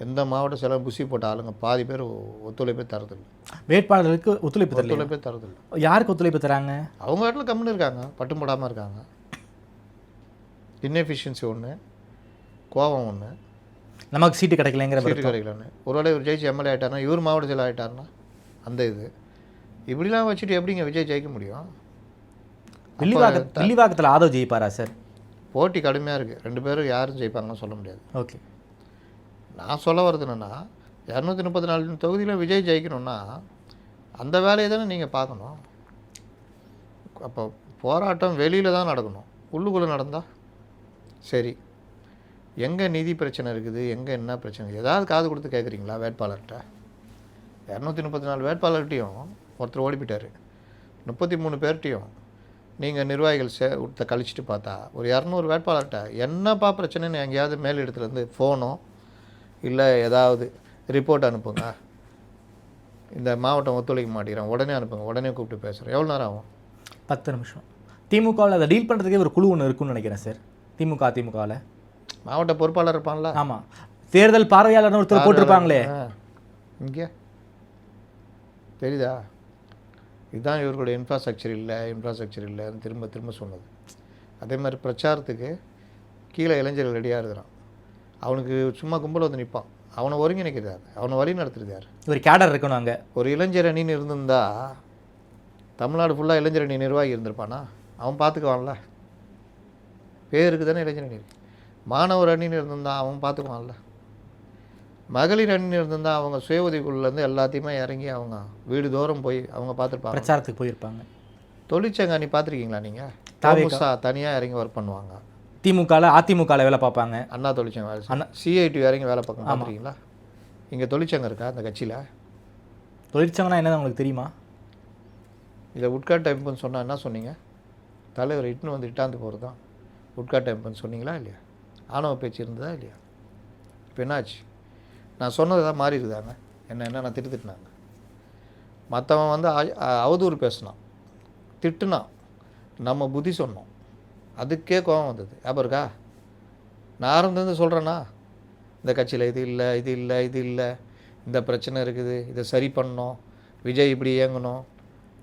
எந்த மாவட்ட செயலாளர் புஷி போட்ட ஆளுங்க பாதி பேர் ஒத்துழைப்பே தரதில்லை. வேட்பாளருக்கு ஒத்துழைப்பே தரதில்லை. யாருக்கு ஒத்துழைப்பு தராங்க? அவங்க இடத்துல கம்முன்னு இருக்காங்க, பட்டும் போடாமல் இருக்காங்க. இன்எஃபிஷியன்சி ஒன்று, கோபம் ஒன்று, நமக்கு சீட்டு கிடைக்கலங்கிற சீட்டு கிடைக்கலன்னு. ஒருவேளை இவர் ஜெயிச்சு எம்எல்ஏ ஆகிட்டார்னா, இவர் மாவட்ட செயலாளர் ஆகிட்டார்னா அந்த இது இப்படிலாம் வச்சுட்டு எப்படிங்க விஜய் ஜெயிக்க முடியும்? வில்லிவாக்கத்தில் ஆதவ் ஜெயிப்பாரா சார்? போட்டி கடுமையாக இருக்குது. 2 பேரும் யாரும் ஜெயிப்பாங்கன்னு சொல்ல முடியாது. ஓகே, நான் சொல்ல வர்றது என்னென்னா, 234 தொகுதியில் விஜய் ஜெயிக்கணும்னா அந்த வேலையை தானே நீங்கள் பார்க்கணும். அப்போ போராட்டம் வெளியில் தான் நடக்கணும், உள்ளுக்குள்ளே நடந்தால் சரி. எங்கே நிதி பிரச்சனை இருக்குது, எங்கே என்ன பிரச்சனை, ஏதாவது காது கொடுத்து கேட்குறீங்களா வேட்பாளர்கிட்ட? 234 வேட்பாளர்கிட்டையும் ஒருத்தர் ஓடி போயிட்டார். 33 பேர்கிட்டையும் நீங்கள் நிர்வாகிகள் கழிச்சிட்டு பார்த்தா ஒரு 200 வேட்பாளர்கிட்ட என்னப்பா பிரச்சனைன்னு எங்கேயாவது மேல் இடத்துலேருந்து ஃபோனோ இல்லை ஏதாவது ரிப்போர்ட் அனுப்புங்க, இந்த மாவட்டம் ஒத்துழைக்க மாட்டேங்கிறேன், உடனே அனுப்புங்க, உடனே கூப்பிட்டு பேசுகிறேன். எவ்வளோ நேரம் ஆகும்? 10 நிமிஷம். திமுகவில் அதை டீல் பண்ணுறதுக்கே ஒரு குழு ஒன்று இருக்குன்னு நினைக்கிறேன் சார். திமுகவில் மாவட்ட பொறுப்பாளர் இருப்பான்ல. ஆமாம், தேர்தல் பார்வையாளர்னு ஒருத்தர் போட்டிருப்பாங்களே. இங்கே தெரியுதா? இதுதான் இவர்களுடைய இன்ஃப்ராஸ்ட்ரக்சர் இல்லைன்னு திரும்ப திரும்ப சொன்னது. அதே மாதிரி பிரச்சாரத்துக்கு கீழே இளைஞர்கள் ரெடியாக இருக்கிறான். அவனுக்கு சும்மா கும்பல் வந்து நிற்பான். அவனை ஒருங்கிணைக்கிறார், அவனை வழி நடத்துறார். ஒரு கேடர் இருக்கணும் அங்கே. ஒரு இளைஞர் அணின்னு இருந்திருந்தா தமிழ்நாடு ஃபுல்லாக இளைஞர் அணி நிர்வாகி இருந்திருப்பானா? அவன் பார்த்துக்குவான்ல. பேருக்கு தானே இளைஞர் அணி இருக்கு. மாணவர் அணின்னு இருந்திருந்தான் அவன் பார்த்துக்குவான்ல. மகளிர் அணின்னு இருந்திருந்தால் அவங்க சுய உதவிக்குள்ளேருந்து எல்லாத்தையுமே இறங்கி அவங்க வீடு தோறும் போய் அவங்க பார்த்துருப்பாங்க, பிரச்சாரத்துக்கு போயிருப்பாங்க. தொழிற்சங்க அணி பார்த்துருக்கீங்களா நீங்கள்? தாவேகா தனியாக இறங்கி ஒர்க் பண்ணுவாங்க. அதிமுகவில் வேலை பார்ப்பாங்க. அண்ணா தொழிற்சங்கம் வேலை, சிஐடி இறங்கி வேலை பார்க்க பார்த்துருக்கீங்களா? இங்கே தொழிற்சங்கம் இருக்கா அந்த கட்சியில்? தொழிற்சங்கம்னா என்னது உங்களுக்கு தெரியுமா? இதை உட்காட் அமைப்புன்னு சொன்னால் என்ன சொன்னீங்க? தலைவர் இட்டுன்னு வந்து இட்டாந்து போகிறது தான் உட்காட் அமைப்புன்னு சொன்னீங்களா இல்லையா? ஆணவ பேச்சு இருந்ததா இல்லையா? இப்போ என்னாச்சு? நான் சொன்னது தான் மாறி இருக்குதாங்க. என்ன நான் திட்டுனாங்க. மற்றவன் வந்து அவதூறு பேசினான், திட்டுனான், நம்ம புத்தி சொன்னோம், அதுக்கே கோபம் வந்தது. ஞாபகம் இருக்கா? நான் ஆரம்பத்துலேருந்து சொல்கிறேன்னா இந்த கட்சியில் இது இல்லை, இந்த பிரச்சனை இருக்குது, இதை சரி பண்ணணும், விஜய் இப்படி இயங்கணும்,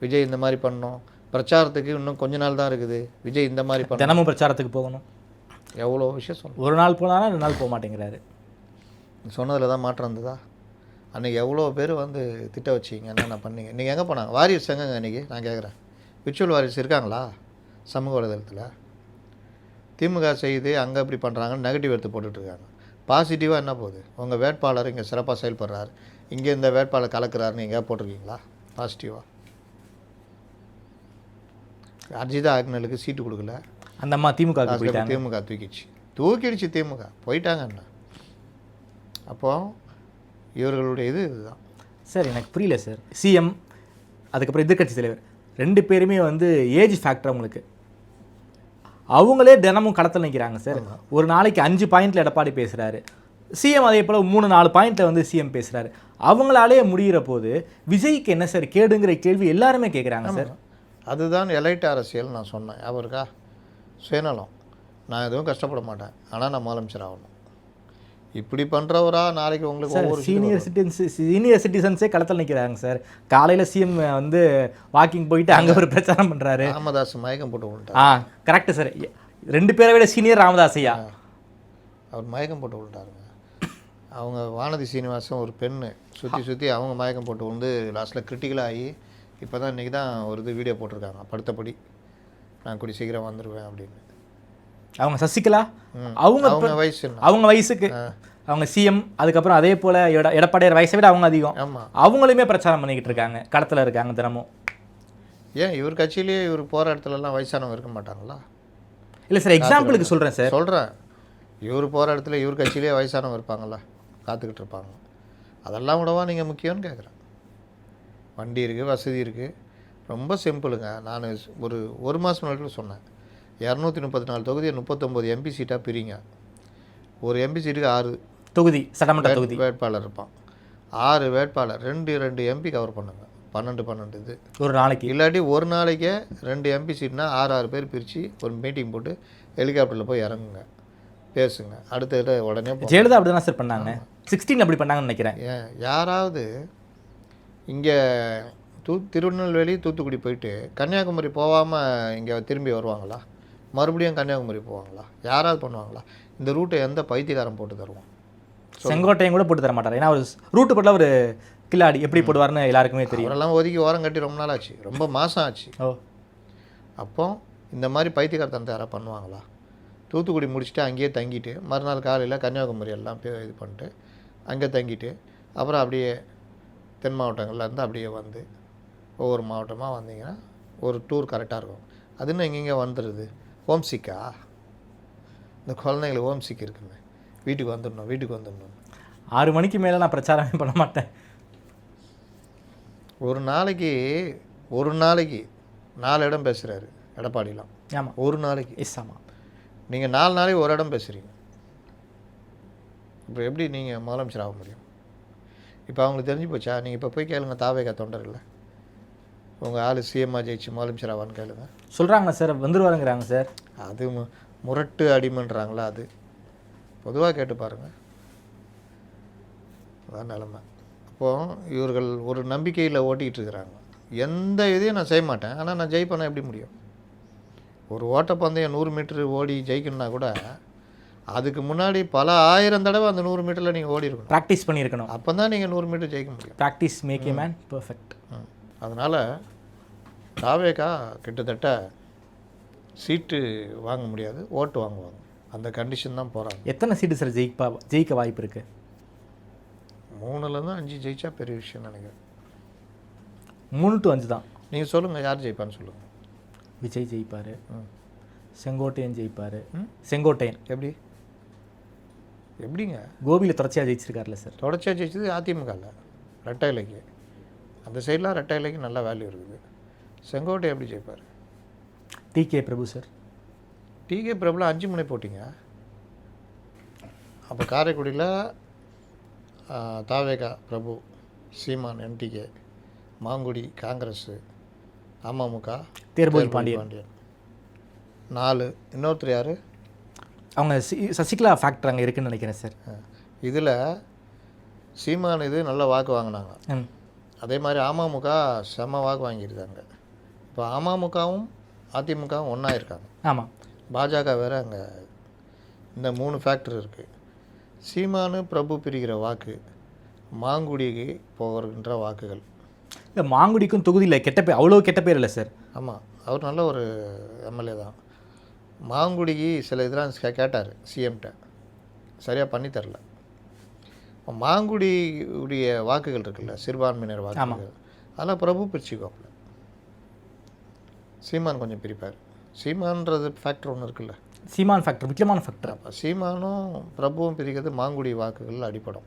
விஜய் இந்த மாதிரி பண்ணணும், பிரச்சாரத்துக்கு இன்னும் கொஞ்ச நாள் தான் இருக்குது, விஜய் இந்த மாதிரி பண்ணணும், தினமும் பிரச்சாரத்துக்கு போகணும், எவ்வளோ விஷயம் சொல்லணும். ஒரு நாள் போனாலும் 2 நாள் போக மாட்டேங்கிறாரு. சொன்னதில் தான் மாற்றம் இருந்ததா? அன்றைக்கி எவ்வளோ பேர் வந்து திட்ட வச்சிங்க, என்னென்ன பண்ணீங்க? நீங்கள் எங்கே போனாங்க? வாரியர்ஸ் எங்கங்க அன்றைக்கி? நான் கேட்குறேன், விர்ச்சுவல் வாரியர்ஸ் இருக்காங்களா சமூக வலைதளத்தில்? திமுக செய்து அங்கே இப்படி பண்ணுறாங்கன்னு நெகட்டிவ் எடுத்து போட்டுட்ருக்காங்க. பாசிட்டிவாக என்ன போகுது? உங்கள் வேட்பாளர் இங்கே சிறப்பாக செயல்படுறாரு, இங்கே இந்த வேட்பாளர் கலக்கிறாருன்னு எங்கேயா போட்டிருக்கீங்களா பாசிட்டிவாக? அர்ஜிதா அக்னலுக்கு சீட்டு கொடுக்கல, அந்த அம்மா திமுக தூக்கிடுச்சு திமுக போயிட்டாங்க. என்ன அப்போது இவர்களுடைய இதுதான் சார். எனக்கு புரியல சார். சிஎம் அதுக்கப்புறம் எதிர்கட்சி தலைவர் 2 பேருமே வந்து ஏஜ் ஃபேக்டர் அவங்களுக்கு. அவங்களே தினமும் களத்தில் நிற்கிறாங்க சார். ஒரு நாளைக்கு 5 பாயிண்டில் எடப்பாடி பேசுகிறாரு. சிஎம் அதே போல் 3-4 பாயிண்டில் வந்து சிஎம் பேசுகிறாரு. அவங்களாலே முடிகிற போது விஜய்க்கு என்ன சார் கேடுங்கிற கேள்வி எல்லாருமே கேட்குறாங்க சார். அதுதான் எலைட் அரசியல் நான் சொன்னேன். அவருக்கா சுயநலம், நான் எதுவும் கஷ்டப்பட மாட்டேன், ஆனால் நான் முதலமைச்சர் ஆகணும், இப்படி பண்ணுறவரா நாளைக்கு உங்களுக்கு ஒவ்வொரு சீனியர் சிட்டிசன்ஸே களத்தில் நிற்கிறாங்க சார். காலையில் சிஎம் வந்து வாக்கிங் போயிட்டு அங்கே ஒரு பிரச்சாரம் பண்ணுறாரு. ராமதாஸ் மயக்கம் போட்டு விட்டார். Correct sir. 2 பேரை விட சீனியர் ராமதாஸ் ஐயா. அவர் மயக்கம் போட்டு விட்டாருங்க. அவங்க வானதி சீனிவாசன் ஒரு பெண்ணு சுற்றி அவங்க மயக்கம் போட்டு வந்து லாஸ்ட்டில் கிரிட்டிக்கலாகி இப்போ தான் இன்றைக்கி தான் ஒரு இது வீடியோ போட்டிருக்காங்க, படுத்தபடி நான் கூடி சீக்கிரம் வந்துடுவேன் அப்படின்னு. அவங்க சசிகலா அவங்க வயசுக்கு அவங்க சிஎம், அதுக்கப்புறம் அதே போல் எடப்பாடியார் வயசை விட அவங்க அதிகம். ஆமாம், அவங்களுமே பிரச்சாரம் பண்ணிக்கிட்டு இருக்காங்க, களத்தில் இருக்காங்க தினமும். ஏன் இவர் கட்சியிலேயே இவர் போகிற இடத்துலலாம் வயசானவங்க இருக்க மாட்டாங்களா? இல்லை சார், எக்ஸாம்பிளுக்கு சொல்கிறேன் சார். சொல்கிறேன், இவர் போகிற இடத்துல இவர் கட்சியிலேயே வயசானவங்க இருப்பாங்களா, காத்துக்கிட்டு இருப்பாங்க. அதெல்லாம் கூடவா நீங்கள் முக்கியம்னு கேட்குறேன். வண்டி இருக்குது, வசதி இருக்குது, ரொம்ப சிம்பிளுங்க. நான் ஒரு மாதம் முன்னாடி சொன்னேன், 234 தொகுதியை 39 எம்பி சீட்டாக பிரிங்க. ஒரு எம்பி சீட்டுக்கு 6 தொகுதி சட்டமன்ற தொகுதி வேட்பாளர் இருப்பான். 6 வேட்பாளர் 2 எம்பி கவர் பண்ணுங்க. 12 இது ஒரு நாளைக்கு. இல்லாட்டி ஒரு நாளைக்கே 2 எம்பி சீட்னா 6 பேர் பிரித்து ஒரு மீட்டிங் போட்டு ஹெலிகாப்டரில் போய் இறங்குங்க, பேசுங்க. அடுத்த உடனே ஜெயலலிதா அப்படி தான் சார் பண்ணாங்க. 16 அப்படி பண்ணாங்கன்னு நினைக்கிறேன். ஏன் யாராவது இங்கே திருநெல்வேலி தூத்துக்குடி போயிட்டு கன்னியாகுமரி போகாமல் இங்கே திரும்பி வருவாங்களா? மறுபடியும் கன்னியாகுமரி போவாங்களா? யாராவது பண்ணுவாங்களா? இந்த ரூட்டை எந்த பைத்தியக்காரன் போட்டு தருவோம்? செங்கோட்டையும் கூட போட்டு தர மாட்டார். ஏன்னா ஒரு ரூட்டு போட்டால் ஒரு கில்லாடி எப்படி போடுவார்னு எல்லாருக்குமே தெரியும். அவரெல்லாம் ஒதுக்கி ஓரம் கட்டி ரொம்ப நாள் ஆச்சு, ரொம்ப மாதம் ஆச்சு. அப்போ இந்த மாதிரி பைத்தியக்காரத்தனத்தை யாராவது பண்ணுவாங்களா? தூத்துக்குடி முடிச்சுட்டு அங்கேயே தங்கிட்டு மறுநாள் காலையில் கன்னியாகுமரி எல்லாம் இது பண்ணிட்டு அங்கே தங்கிட்டு அப்புறம் அப்படியே தென் மாவட்டங்கள்லேருந்து அப்படியே வந்து ஒவ்வொரு மாவட்டமாக வந்தீங்கன்னா ஒரு டூர் கரெக்டாக இருக்கும். அதுன்னு எங்கெங்கே வந்துடுது? ஹோம் சிக்கா? இந்த குழந்தைங்களுக்கு ஹோம் சிக் இருக்குங்க, வீட்டுக்கு வந்துடணும். 6 மணிக்கு மேலே நான் பிரச்சாரமே பண்ண மாட்டேன். ஒரு நாளைக்கு 4 இடம் பேசுகிறாரு எடப்பாடிலாம். ஆமாம், ஒரு நாளைக்கு. எஸ், ஆமாம். நீங்கள் 4 நாளைக்கு ஒரு இடம் பேசுகிறீங்க. இப்போ எப்படி நீங்கள் முதலமைச்சர் ஆக முடியும்? இப்போ அவங்களுக்கு தெரிஞ்சு போச்சா? நீங்கள் இப்போ போய் கேளுங்க தாவேகா தொண்டர்களை, உங்கள் ஆள் சிஎம்மாக ஜெயிச்சு முதலமைச்சராவான்னு கேளுங்க. சொல்கிறாங்க சார், வந்துருவாருங்கிறாங்க சார். அது முரட்டு அடிமன்றாங்களா? அது பொதுவாக கேட்டு பாருங்கள். அதான் நிலமை. அப்போது இவர்கள் ஒரு நம்பிக்கையில் ஓட்டிகிட்டு இருக்கிறாங்க. எந்த இதையும் நான் செய்ய மாட்டேன், ஆனால் நான் ஜெயிப்பேன்னா எப்படி முடியும்? ஒரு ஓட்டப்பந்தயம் 100 மீட்டர் ஓடி ஜெயிக்கணும்னா கூட அதுக்கு முன்னாடி பல 1000 தடவை அந்த 100 மீட்டரில் நீங்கள் ஓடி இருக்கணும், ப்ராக்டிஸ் பண்ணியிருக்கணும். அப்போ தான் நீங்கள் 100 மீட்டர் ஜெயிக்க முடியும். Practice make a man perfect. அதனால் தாவேகா கிட்டத்தட்ட சீட்டு வாங்க முடியாது, ஓட்டு வாங்குவாங்க. அந்த கண்டிஷன் தான் போகிறாங்க. எத்தனை சீட்டு சார் ஜெயிக்க வாய்ப்பு இருக்குது? 3லேருந்து 5 ஜெயிச்சா பெரிய விஷயம் நினைக்கிறேன். 3 to 5 தான். நீங்கள் சொல்லுங்கள், யார் ஜெயிப்பான்னு சொல்லுங்கள். விஜய் ஜெயிப்பார், செங்கோட்டையன் ஜெயிப்பார். செங்கோட்டையன் எப்படிங்க கோபியில் தொடர்ச்சியாக ஜெயிச்சிருக்காருல்ல சார்? தொடர்ச்சியாக ஜெயிச்சது அதிமுகவில் ரெட்டை இலைக்கு. அந்த சைடெலாம் ரெட்டை இலைக்கு நல்ல வேல்யூ இருக்குது. செங்கோட்டை எப்படி ஜெயிப்பார்? டிகே பிரபு சார். டிகே பிரபுல 5 முனை போட்டிங்க. அப்போ காரைக்குடியில் தாவேகா பிரபு, சீமான் என்டிகே, மாங்குடி காங்கிரஸ், அமமுக தேர்போல் பாண்டியன் 4. இன்னொருத்தர் யார்? அவங்க சசிகலா ஃபேக்டர் அங்கே இருக்குன்னு நினைக்கிறேன் சார். இதில் சீமான் இது நல்ல வாக்கு வாங்கினாங்க. அதே மாதிரி அமமுக செம்ம வாக்கு வாங்கியிருக்காங்க. இப்போ அமமுகவும் அதிமுகவும் ஒன்றா இருக்காங்க. ஆமாம். பாஜக வேறு அங்கே. இந்த 3 ஃபேக்டர் இருக்குது. சீமானு பிரபு பிரிக்கிற வாக்கு, மாங்குடிக்கு போகின்ற வாக்குகள். இல்லை, மாங்குடிக்கும் தொகுதியில் கெட்ட பேர், அவ்வளோ கெட்ட பேர் இல்லை சார். ஆமாம், அவர் நல்ல ஒரு எம்எல்ஏ தான். மாங்குடிக்கு சில இதெல்லாம் கேட்டார் சிஎம்கிட்ட, சரியாக பண்ணித்தரல. மாங்குடி உடைய வாக்குகள் இருக்குல்ல, சிறுபான்மையினர் வாக்குகள், அதெல்லாம் பிரபு பிரிச்சுக்கோப்பில். சீமான் கொஞ்சம் பிரிப்பார். சீமான்றது ஃபேக்டர் ஒன்று இருக்குல்ல, சீமான் ஃபேக்டர் முக்கியமான ஃபேக்டர். அப்போ சீமானும் பிரபுவும் பிரிக்கிறது மாங்குடி வாக்குகள் அடிப்படும்,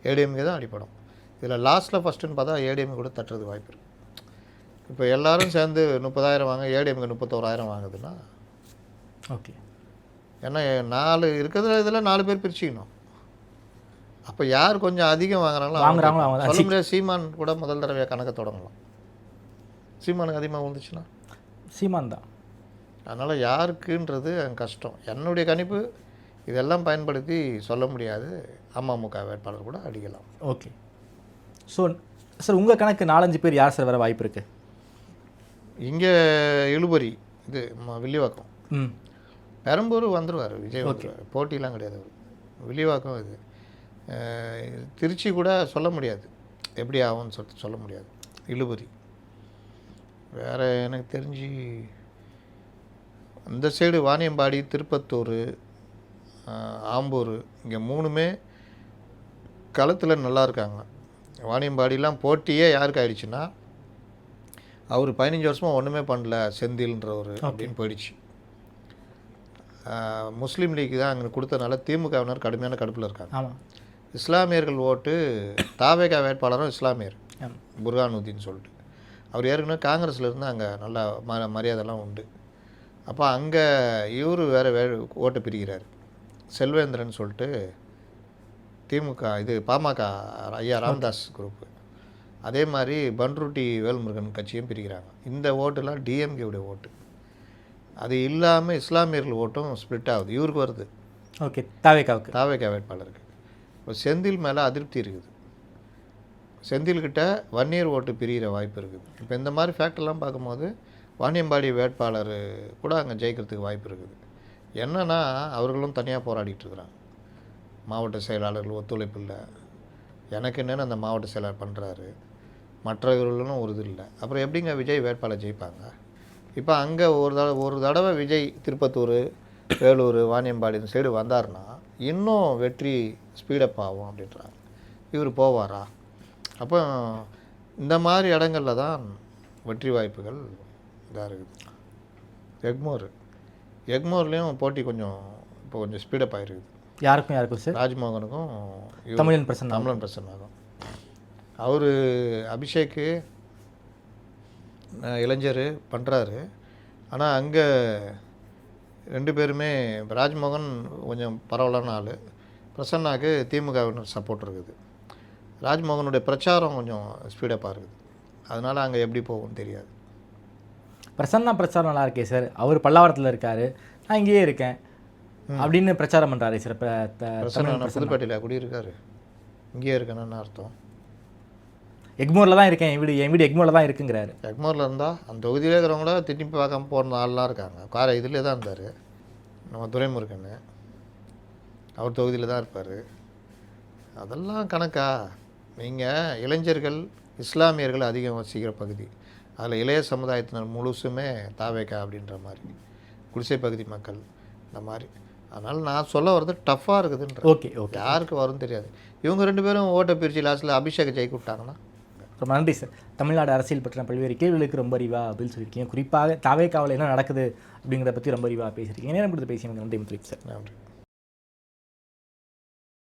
ஏடிஎம்கே தான் அடிப்படும். இதில் லாஸ்ட்டில் ஃபஸ்ட்டுன்னு பார்த்தா ஏடிஎம்கே கூட தட்டுறது வாய்ப்பு இருக்குது. இப்போ எல்லோரும் சேர்ந்து 30,000 வாங்க, ஏடிஎம்கே 31,000 வாங்குதுன்னா ஓகே. ஏன்னா 4 இருக்கிறதுல இதில் 4 பேர் பிரிச்சுக்கணும். அப்போ யார் கொஞ்சம் அதிகம் வாங்குறாங்களோ சொல்ல முடியாது. சீமான் கூட முதல் தடவையாக கணக்கை தொடங்கலாம். சீமானுக்கு அதிகமாக வந்துச்சுன்னா சீமான் தான். அதனால் யாருக்குன்றது கஷ்டம். என்னுடைய கணிப்பு இதெல்லாம் பயன்படுத்தி சொல்ல முடியாது. அமமுக வேட்பாளர் கூட அடிக்கலாம். ஓகே. ஸோ சார், உங்கள் கணக்கு 4-5 பேர் யார் சார் வர வாய்ப்பு இருக்குது? இங்கே இழுபறி இது வில்லிவாக்கம், பெரம்பூர் வந்துடுவார் விஜய். போட்டிலாம் கிடையாது அவர். வில்லிவாக்கம் இது திருச்சி கூட சொல்ல முடியாது, எப்படி ஆகும்னு சொல்ல முடியாது. இழுபறி வேறு எனக்கு தெரிஞ்சு இந்த சைடு வாணியம்பாடி, திருப்பத்தூர், ஆம்பூர், இங்கே 3மே களத்தில் நல்லா இருக்காங்க. வாணியம்பாடிலாம் போட்டியே யாருக்கு ஆயிடுச்சுன்னா, அவர் 15 வருஷமாக ஒன்றுமே பண்ணல செந்தில்ன்றவர் அப்படின்னு போயிடுச்சு. முஸ்லீம் லீக் தான் அங்கே கொடுத்ததுனால திமுகவினர் கடுமையான கடுப்பில் இருக்காங்க. இஸ்லாமியர்கள் ஓட்டு தாவேகா வேட்பாளரும் இஸ்லாமியர் புர்ஹானுதீன் சொல்லிட்டு, அவர் ஏற்கனவே காங்கிரஸில் இருந்து அங்கே நல்லா மரியாதைலாம் உண்டு. அப்போ அங்கே இவர் வேறு ஓட்டு பிரிக்கிறார், செல்வேந்திரன் சொல்லிட்டு திமுக இது பாமக ஐயா ராமதாஸ் குரூப்பு. அதே மாதிரி பன்ருட்டி வேல்முருகன் கட்சியும் பிரிக்கிறாங்க. இந்த ஓட்டுலாம் டிஎம்கேவுடைய ஓட்டு. அது இல்லாமல் இஸ்லாமியர்கள் ஓட்டும் ஸ்ப்ளிட் ஆகுது, இவருக்கு வருது. ஓகே, தாவேகா வேட்பாளருக்கு. இப்போ செந்தில் மேலே அதிருப்தி இருக்குது. செந்தில்கிட்ட வன்னியர் ஓட்டு பிரிகிற வாய்ப்பு இருக்குது. இப்போ இந்த மாதிரி ஃபேக்டர்லாம் பார்க்கும்போது வாணியம்பாடி வேட்பாளர் கூட அங்கே ஜெயிக்கிறதுக்கு வாய்ப்பு இருக்குது. என்னென்னா அவர்களும் தனியாக போராடிட்டு இருக்கிறாங்க. மாவட்ட செயலாளர்கள் ஒத்துழைப்பு இல்லை, எனக்கு என்னென்னு அந்த மாவட்ட செயலாளர் பண்ணுறாரு, மற்றவர்களும் ஒரு இது இல்லை. அப்புறம் எப்படிங்க விஜய் வேட்பாளர் ஜெயிப்பாங்க? இப்போ அங்கே ஒரு தடவை விஜய் திருப்பத்தூர், வேலூர், வாணியம்பாடி இந்த சைடு வந்தார்னா இன்னும் வெற்றி ஸ்பீடப் ஆகும் அப்படின்றாங்க. இவர் போவாரா? அப்போ இந்த மாதிரி இடங்களில் தான் வெற்றி வாய்ப்புகள் இதாக இருக்குது. எக்மோர்லேயும் போட்டி இப்போ கொஞ்சம் ஸ்பீடப் ஆகிருக்குது. யாருக்கும் சார்? ராஜ்மோகனுக்கும் தமிழன் பிரசன்னாகும். அவர் அபிஷேக்கு இளைஞர் பண்ணுறாரு. ஆனால் அங்கே 2 பேருமே, ராஜ்மோகன் கொஞ்சம் பரவலான ஆள், பிரசன்னாவுக்கு திமுகவினர் சப்போர்ட் இருக்குது. ராஜ்மோகனுடைய பிரச்சாரம் கொஞ்சம் ஸ்பீடப்பாக இருக்குது. அதனால் அங்கே எப்படி போகும்னு தெரியாது. பிரசன்னா பிரச்சாரம் நல்லா இருக்கே சார், அவர் பல்லாவரத்தில் இருக்காரு, நான் இங்கேயே இருக்கேன் அப்படின்னு பிரச்சாரம் பண்ணுறாரு சார். பிரசன்னா புதுப்பேட்டையில் குடியிருக்காரு, இங்கேயே இருக்கணும்னு அர்த்தம். எக்மோரில் தான் இருக்கேன், என் வீடு எக்மோரில் தான் இருக்குங்கிறாரு. எக்மோரில் இருந்தால் அந்த தொகுதியில் இருக்கிறவங்கள திரும்பி பார்க்காம போகிற ஆள்லாம் இருக்காங்க. இதில் தான் இருந்தார் நம்ம துரைமுருகன், அவர் தொகுதியில் தான் இருப்பார். அதெல்லாம் கணக்கா? நீங்கள் இளைஞர்கள் இஸ்லாமியர்கள் அதிகம் வசிக்கிற பகுதி, அதில் இளைய சமுதாயத்தினர் முழுசுமே தாவேக்கா அப்படின்ற மாதிரி, குடிசை பகுதி மக்கள் இந்த மாதிரி. அதனால் நான் சொல்ல வர்றது டஃப்பாக இருக்குதுன்ற. ஓகே ஓகே, யாருக்கு வரும் தெரியாது. இவங்க 2 பேரும் ஓட்டை பிரித்து லாஸ்ட்டில் அபிஷேக் ஜெயிக்க விட்டாங்கன்னா. ரொம்ப நன்றி சார். தமிழ்நாடு அரசியல் பற்றின பல்வேறு கேள்விகளுக்கு ரொம்ப அறிவாக பதில் சொல்லியிருக்கீங்க. குறிப்பாக தாவேக்காவில் என்ன நடக்குது அப்படிங்கிறத பற்றி ரொம்ப அறிவாக பேசியிருக்கீங்க. நேரம் கொடுத்து பேசிய நன்றி முத்துலிப் சார். நன்றி.